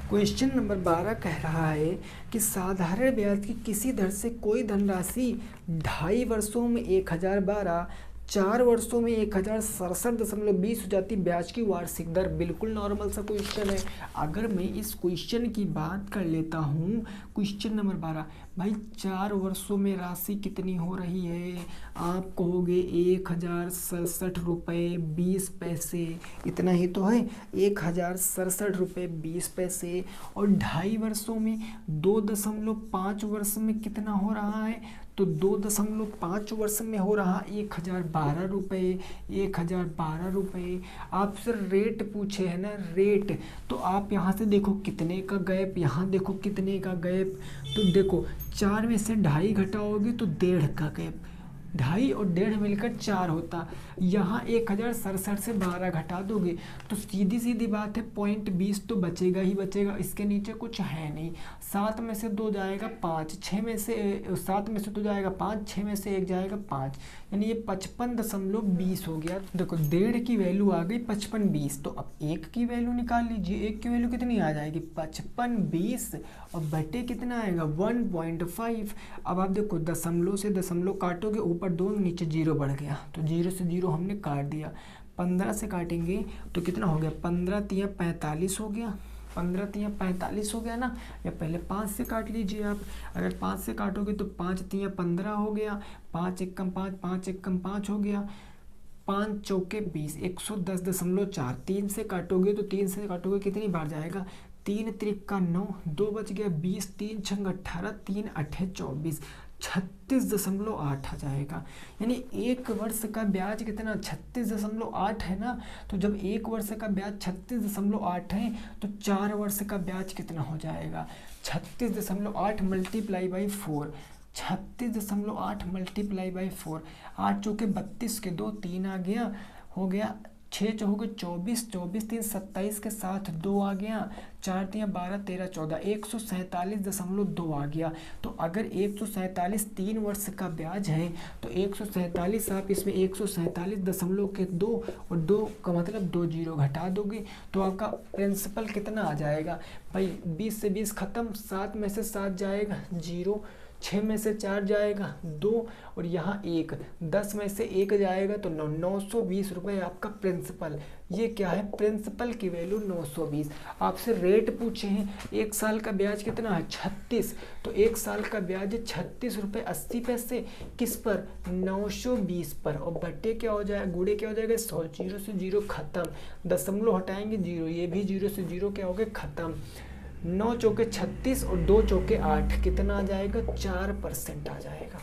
क्वेश्चन नंबर 12 कह रहा है कि साधारण ब्याज की किसी दर से कोई धनराशि 2.5 वर्षों में 1012, 4 वर्षों में 1067.20 हो जाती ब्याज की वार्षिक दर। बिल्कुल नॉर्मल सा क्वेश्चन है। अगर मैं इस क्वेश्चन की बात कर लेता हूँ, क्वेश्चन नंबर 12, भाई 4 वर्षों में राशि कितनी हो रही है, आप कहोगे 1067 रुपये 20 पैसे, इतना ही तो है, 1067 रुपये 20 पैसे। और 2.5 वर्षों में 2.5 वर्ष में कितना हो रहा है, तो 2.5 वर्ष में हो रहा 1012 रुपये, 1012 रुपये। आपसे रेट पूछे है ना, रेट, तो आप यहाँ से देखो कितने का गैप, यहाँ देखो कितने का गैप। तो देखो 4 में से 2.5 घटाओगे तो 1.5 का गैप, 2.5 और 1.5 मिलकर 4 होता। यहाँ 1067 से 12 घटा दोगे तो सीधी सीधी बात है 0.20 तो बचेगा ही बचेगा, इसके नीचे कुछ है नहीं। 7 में से 2 जाएगा 5, 6 में से 7 में से 2 जाएगा 5, 6 में से 1 जाएगा 5, यानी ये 55.20 हो गया। देखो 1.5 की वैल्यू आ गई 55.20, तो अब 1 की वैल्यू निकाल लीजिए। 1 की वैल्यू कितनी आ जाएगी 55.20 और बटे कितना आएगा 1.5। अब आप देखो दशमलव से दशमलव काटोगे, ऊपर 2 नीचे 0 बढ़ गया, तो 0 से 0 हमने काट दिया। 15 से काटेंगे तो कितना हो गया 15 तिया 45 हो गया, 15 तिया 45 हो गया ना। या पहले 5 से काट लीजिए आप, अगर 5 से काटोगे तो 5 तिया 15 हो गया, 5 एकम 5, 5 एकम 5 हो गया, 5 चौके 20, 110.4। 3 से काटोगे तो 3 से काटोगे कितनी बार जाएगा 3 त्रिका 9, 2 बच गया 20, 3 छंग 18, 3 अठे 24, 36.8 आ जाएगा। यानी 1 वर्ष का ब्याज कितना 36.8 है ना। तो जब 1 वर्ष का ब्याज 36.8 है तो 4 वर्ष का ब्याज कितना हो जाएगा 36.8 मल्टीप्लाई बाई 4, 36.8 मल्टीप्लाई बाई 4, 8 चौके 32 के 2, 3 आ गया, हो गया 6 चौके 24, 24 3 27 के साथ 2 आ गया, 4 3 12 13 14, 147.2 आ गया। तो अगर 147 3 वर्ष का ब्याज है तो 147 आप इसमें 147.2 और 2 का मतलब 2 जीरो घटा दोगे तो आपका प्रिंसिपल कितना आ जाएगा भाई 20 से 20 खत्म, 7 में से 7 जाएगा 0, 6 में से 4 जाएगा 2 और यहाँ 1, 10 में से 1 जाएगा तो 920 रुपये आपका प्रिंसिपल। ये क्या है प्रिंसिपल की वैल्यू 920। आपसे रेट पूछे हैं 1 साल का ब्याज कितना है 36, तो 1 साल का ब्याज है 36 रुपये 80 पैसे, किस पर 920 पर, और बट्टे क्या हो जाएगा गुड़े क्या हो जाएगा 100, 0 से 0 खत्म, दशमलव हटाएंगे 0, ये भी 0 से 0 क्या हो गया खत्म। 9 चौके 36 और 2 चौके 8 कितना आ जाएगा 4% आ जाएगा।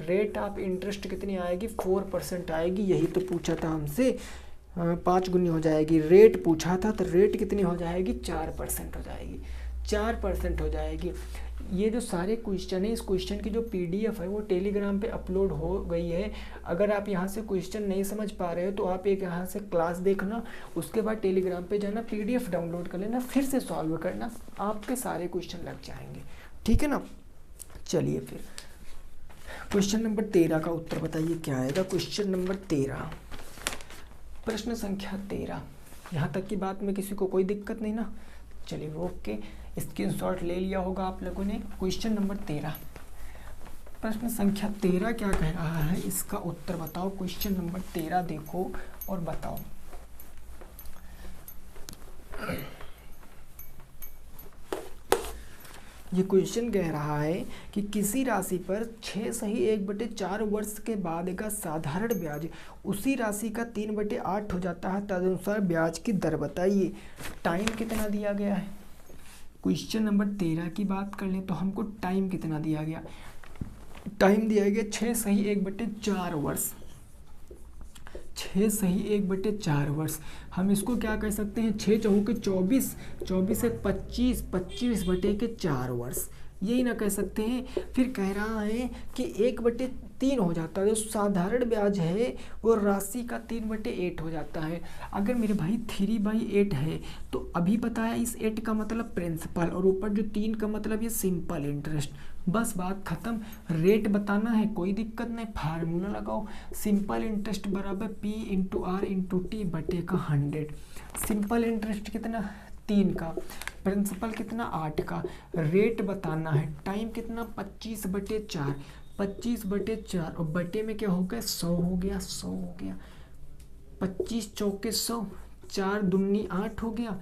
रेट ऑफ इंटरेस्ट कितनी आएगी 4% आएगी। यही तो पूछा था हमसे, 5 गुनी हो जाएगी। रेट पूछा था तो रेट कितनी हो जाएगी 4% हो जाएगी, 4% हो जाएगी। ये जो सारे क्वेश्चन है इस क्वेश्चन की जो PDF है वो टेलीग्राम पे अपलोड हो गई है। अगर आप यहाँ से क्वेश्चन नहीं समझ पा रहे हो तो आप एक यहाँ से क्लास देखना, उसके बाद टेलीग्राम पे जाना, PDF डाउनलोड कर लेना, फिर से सॉल्व करना, आपके सारे क्वेश्चन लग जाएंगे, ठीक है ना। चलिए फिर क्वेश्चन नंबर 13 का उत्तर बताइए क्या आएगा। क्वेश्चन नंबर 13, प्रश्न संख्या 13। यहाँ तक की बात में किसी को कोई दिक्कत नहीं ना। चलिए ओके, स्क्रीनशॉट ले लिया होगा आप लोगों ने। क्वेश्चन नंबर 13, प्रश्न संख्या 13 क्या कह रहा है इसका उत्तर बताओ। क्वेश्चन नंबर 13 देखो और बताओ। ये क्वेश्चन कह रहा है कि किसी राशि पर 6 सही 1/4 वर्ष के बाद का साधारण ब्याज उसी राशि का 3/8 हो जाता है, तदनुसार ब्याज की दर बताइए। टाइम कितना दिया गया है, क्वेश्चन नंबर 13 की बात कर लें तो हमको टाइम कितना दिया गया, टाइम दिया गया 6 सही 1/4 वर्ष, 6 सही 1/4 वर्ष। हम इसको क्या कह सकते हैं 6 चौके 24, 24 से 25, 25/4 वर्ष, यही ना कह सकते हैं। फिर कह रहा है कि 1/3 हो जाता है, जो साधारण ब्याज है वो राशि का 3/8 हो जाता है। अगर मेरे भाई 3/8 है तो अभी बताया इस 8 का मतलब प्रिंसिपल और ऊपर जो 3 का मतलब ये सिंपल इंटरेस्ट, बस बात खत्म। रेट बताना है कोई दिक्कत नहीं, फार्मूला लगाओ, सिंपल इंटरेस्ट बराबर P × R × T बटे का 100। सिंपल इंटरेस्ट कितना 3 का, प्रिंसिपल कितना 8 का, रेट बताना है, टाइम कितना 25/4, 25/4 और बटे में क्या हो गया 100 हो गया, 100 हो गया, 25 चौके 100, 4 दूनी 8 हो गया,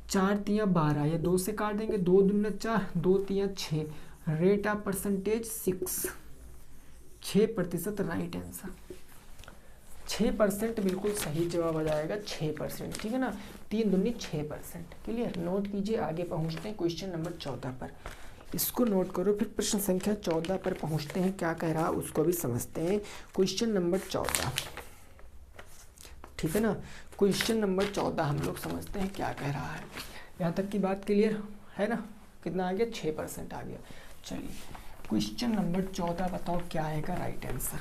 4 तिया 12, या 2 से काट देंगे, 2 दूना 4, 2 तिया 6, rate of percentage 6% right answer. 6% बिल्कुल सही जवाब आ जाएगा, 6%, ठीक है ना, 3 दूनी 6%। क्लियर, नोट कीजिए। आगे पहुंचते हैं क्वेश्चन नंबर 14 पर, इसको नोट करो। फिर प्रश्न संख्या 14 पर पहुंचते हैं, क्या कह रहा है उसको भी समझते हैं। क्वेश्चन नंबर 14, ठीक है ना, क्वेश्चन नंबर 14 हम लोग समझते हैं क्या कह रहा है। यहाँ तक की बात क्लियर है ना, कितना आ गया 6% आ गया। चलिए क्वेश्चन नंबर 14 बताओ क्या आएगा राइट आंसर।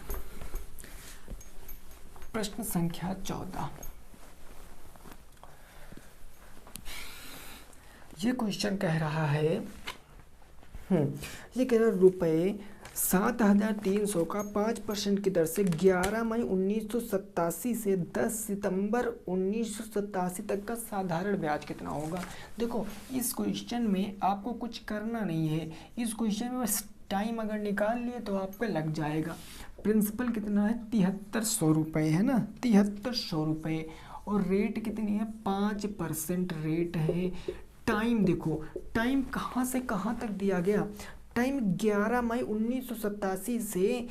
प्रश्न संख्या 14, ये क्वेश्चन कह रहा है ये कह रहा है रुपये 7,300 का 5% की दर से 11 मई 1987 से 10 सितंबर 1987 तक का साधारण ब्याज कितना होगा। देखो इस क्वेश्चन में आपको कुछ करना नहीं है, इस क्वेश्चन में बस टाइम अगर निकाल लिए तो आपका लग जाएगा। प्रिंसिपल कितना है 7300 रुपये है ना, 7300 रुपये, और रेट कितनी है 5% रेट है। टाइम देखो, टाइम कहाँ से कहाँ तक दिया गया, टाइम 11 मई 1987 से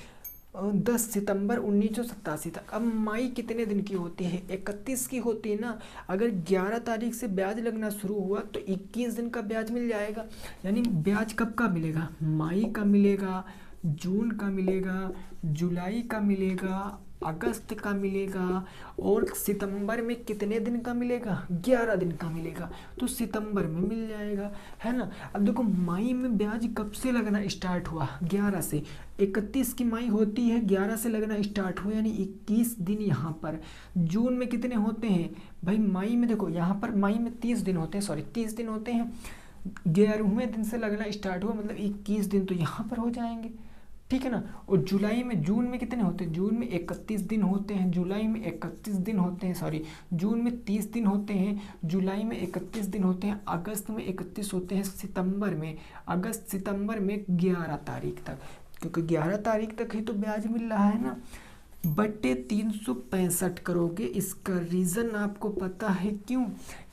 10 सितंबर 1987 तक। अब मई कितने दिन की होती है 31 की होती है ना, अगर 11 तारीख से ब्याज लगना शुरू हुआ तो 21 दिन का ब्याज मिल जाएगा। यानी ब्याज कब का मिलेगा, मई का मिलेगा, जून का मिलेगा, जुलाई का मिलेगा, अगस्त का मिलेगा, और सितंबर में कितने दिन का मिलेगा 11 दिन का मिलेगा, तो सितंबर में मिल जाएगा, है ना। अब देखो मई में ब्याज कब से लगना स्टार्ट हुआ 11 से, 31 की मई होती है 11 से लगना स्टार्ट हुआ, यानी 21 दिन यहाँ पर। जून में कितने होते हैं भाई, मई में देखो यहाँ पर मई में 30 दिन होते हैं, सॉरी 30 दिन होते हैं, 11वें दिन से लगना स्टार्ट हुआ मतलब 21 दिन तो यहाँ पर हो जाएंगे, ठीक है ना। और जुलाई में, जून में कितने होते हैं, जून में 31 दिन होते हैं, जुलाई में 31 दिन होते हैं, सॉरी जून में 30 दिन होते हैं, जुलाई में 31 दिन होते हैं, अगस्त में 31 होते हैं, सितंबर में, अगस्त सितंबर में 11 तारीख तक, क्योंकि 11 तारीख तक ही तो ब्याज मिल रहा है ना। बटे 365 करोगे, इसका रीज़न आपको पता है क्यों,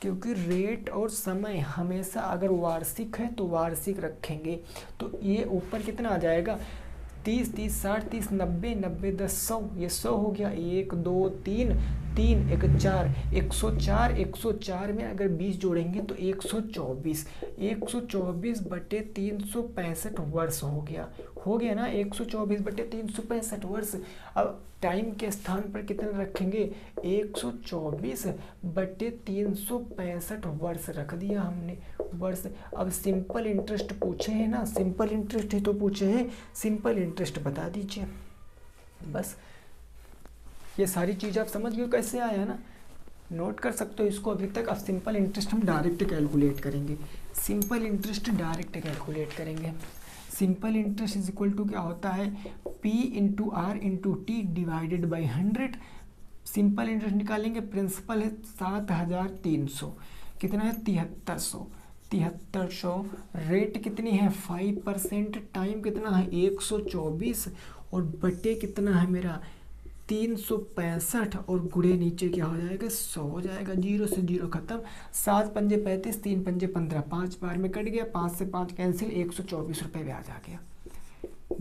क्योंकि रेट और समय हमेशा अगर वार्षिक है तो वार्षिक रखेंगे, तो ये ऊपर कितना आ जाएगा 30, 30, 60, 30, 90, 90, 10, 100, ये 100 हो गया, 1, 2, 3, 3, 1, 4, 104, 104 में अगर 20 जोड़ेंगे तो 124, 124 बटे 365 वर्ष हो गया ना, 124 बटे 365 वर्ष। अब टाइम के स्थान पर कितना रखेंगे 124 बटे 365 वर्ष रख दिया हमने, वर्ष। अब सिंपल इंटरेस्ट पूछे हैं ना, सिंपल इंटरेस्ट ही तो पूछे हैं, सिंपल इंटरेस्ट बता दीजिए बस। ये सारी चीज़ आप समझ गए कैसे आया ना, नोट कर सकते हो इसको अभी तक। अब सिंपल इंटरेस्ट हम डायरेक्ट कैलकुलेट करेंगे, सिंपल इंटरेस्ट डायरेक्ट कैलकुलेट करेंगे। Simple interest is equal to क्या होता है P into R into T divided by 100। Simple interest निकालेंगे, प्रिंसिपल है 7,300, कितना है 7300, रेट कितनी है 5%, टाइम कितना है 124, और बटे कितना है मेरा 365, और गुड़े नीचे क्या हो जाएगा 100 हो जाएगा, 0 से 0 खत्म, 7 पंजे 35, 3 पंजे 15, 5 बार में कट गया, 5 से 5 कैंसिल, 124 रुपये ब्याज आ गया।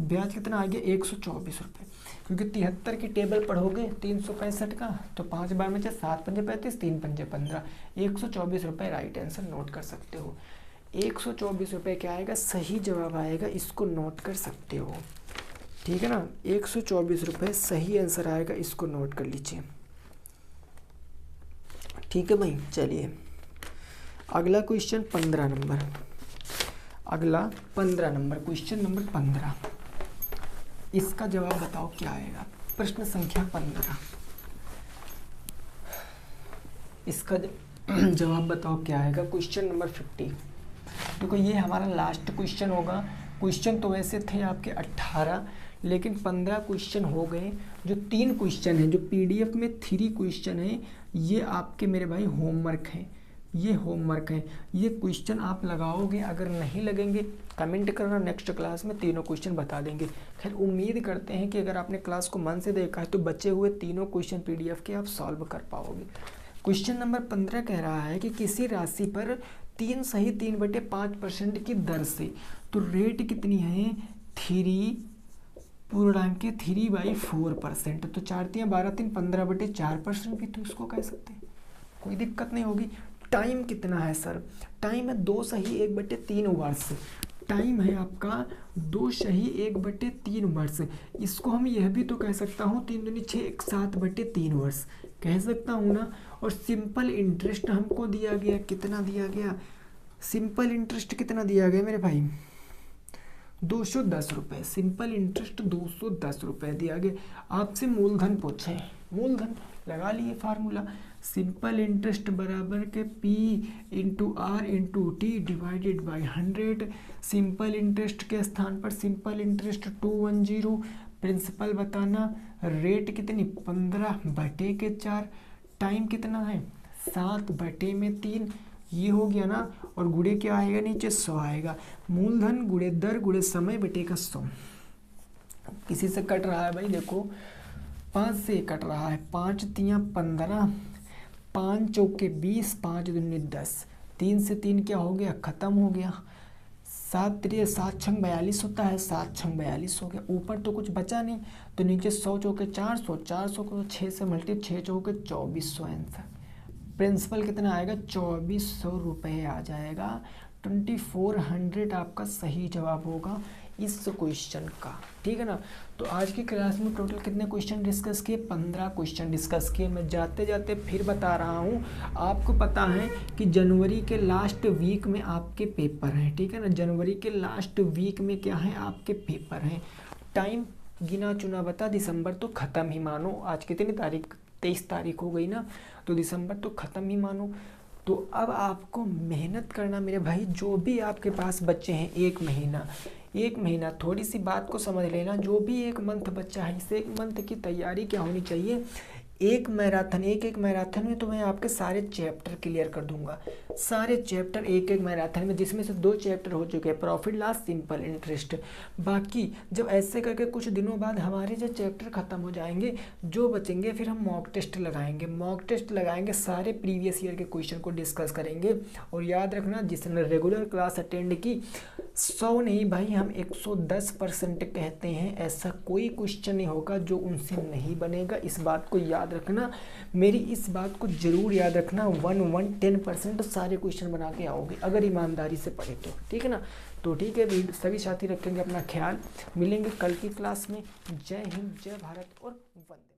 ब्याज कितना आ गया 124 रुपये, क्योंकि 73 की टेबल पढ़ोगे 365 का, तो 5 बार में चाहे 7 पंजे 35, 3 पंजे 15, 124 रुपये राइट आंसर नोट कर सकते हो। 124 रुपये क्या आएगा, सही जवाब आएगा, इसको नोट कर सकते हो, ठीक है ना। 124 रुपये सही आंसर आएगा, इसको नोट कर लीजिए, ठीक है भाई। चलिए अगला क्वेश्चन 15 नंबर, अगला 15 नंबर, क्वेश्चन नंबर 15, इसका जवाब बताओ क्या आएगा। प्रश्न संख्या 15, इसका जवाब बताओ क्या आएगा। क्वेश्चन नंबर 50, देखो ये हमारा लास्ट क्वेश्चन होगा। क्वेश्चन तो वैसे थे आपके 18, लेकिन 15 क्वेश्चन हो गए। जो 3 क्वेश्चन हैं, जो पीडीएफ में 3 क्वेश्चन हैं, ये आपके मेरे भाई होमवर्क हैं, ये होमवर्क है। ये क्वेश्चन आप लगाओगे, अगर नहीं लगेंगे कमेंट करना, नेक्स्ट क्लास में तीनों क्वेश्चन बता देंगे। खैर उम्मीद करते हैं कि अगर आपने क्लास को मन से देखा है तो बचे हुए तीनों क्वेश्चन पीडीएफ के आप सॉल्व कर पाओगे। क्वेश्चन नंबर 15 कह रहा है कि किसी राशि पर 3 सही 3/5% की दर से, तो रेट कितनी है 3/4%, तो 4 3 12 3 15/4% भी तो इसको कह सकते हैं, कोई दिक्कत नहीं होगी। टाइम कितना है सर, टाइम है 2 सही 1/3 वर्ष, टाइम है आपका 2 सही 1/3 वर्ष। इसको हम यह भी तो कह सकता हूँ 3 दूनी 6 7/3 वर्ष कह सकता हूँ ना। और सिंपल इंटरेस्ट हमको दिया गया, कितना दिया गया, सिंपल इंटरेस्ट कितना दिया गया मेरे भाई 210 रुपये, सिंपल इंटरेस्ट 210 रुपये दिया गया। आपसे मूलधन पूछे, मूलधन लगा लिए फार्मूला, सिंपल इंटरेस्ट बराबर के P into R into T divided by 100। Simple interest के स्थान पर सिंपल इंटरेस्ट 210, प्रिंसिपल बताना, रेट कितनी 15/4, टाइम कितना है 7/3, ये हो गया ना। और गुणे क्या आएगा नीचे 100 आएगा। मूलधन गुणे दर गुणे समय बटेगा 100। किसी से कट रहा है भाई, देखो 5 से कट रहा है, 5 तियाँ 15, 5 चौके 20, 5 दूनी 10, 3 से 3 क्या हो गया खत्म हो गया। 7 3 7 6 42 होता है, 7 6 42 हो गया। ऊपर तो कुछ बचा नहीं, तो नीचे 100 चौके 400, 400 को 6 से मल्टी 6 चौके 2400 आंसर। प्रिंसिपल कितना आएगा 2400 रुपये आ जाएगा। 2400 आपका सही जवाब होगा इस क्वेश्चन का, ठीक है ना। तो आज की क्लास में टोटल कितने क्वेश्चन डिस्कस किए, 15 क्वेश्चन डिस्कस किए। मैं जाते जाते फिर बता रहा हूँ, आपको पता है कि जनवरी के लास्ट वीक में आपके पेपर हैं, ठीक है ना। जनवरी के लास्ट वीक में क्या है आपके पेपर हैं। टाइम गिना चुना बता, दिसंबर तो ख़त्म ही मानो। आज कितनी तारीख 23 तारीख हो गई ना, तो दिसंबर तो ख़त्म ही मानो। तो अब आपको मेहनत करना मेरे भाई, जो भी आपके पास बच्चे हैं एक महीना थोड़ी सी बात को समझ लेना। जो भी एक मंथ बच्चा है, इस एक मंथ की तैयारी क्या होनी चाहिए, एक मैराथन में तो मैं आपके सारे चैप्टर क्लियर कर दूंगा। सारे चैप्टर एक मैराथन में, जिसमें से 2 चैप्टर हो चुके हैं, प्रॉफिट लॉस सिंपल इंटरेस्ट। बाकी जब ऐसे करके कुछ दिनों बाद हमारे जो चैप्टर ख़त्म हो जाएंगे, जो बचेंगे फिर हम मॉक टेस्ट लगाएंगे, सारे प्रीवियस ईयर के क्वेश्चन को डिस्कस करेंगे। और याद रखना, जिसने रेगुलर क्लास अटेंड की 100 नहीं भाई, हम 110% कहते हैं। ऐसा कोई क्वेश्चन नहीं होगा जो उनसे नहीं बनेगा, इस बात को याद रखना। मेरी इस बात को जरूर याद रखना। 10% सारे क्वेश्चन बना के आओगे अगर ईमानदारी से पढ़े तो, ठीक है ना। तो ठीक है, सभी साथी रखेंगे अपना ख्याल। मिलेंगे कल की क्लास में। जय हिंद, जय भारत और वंदे।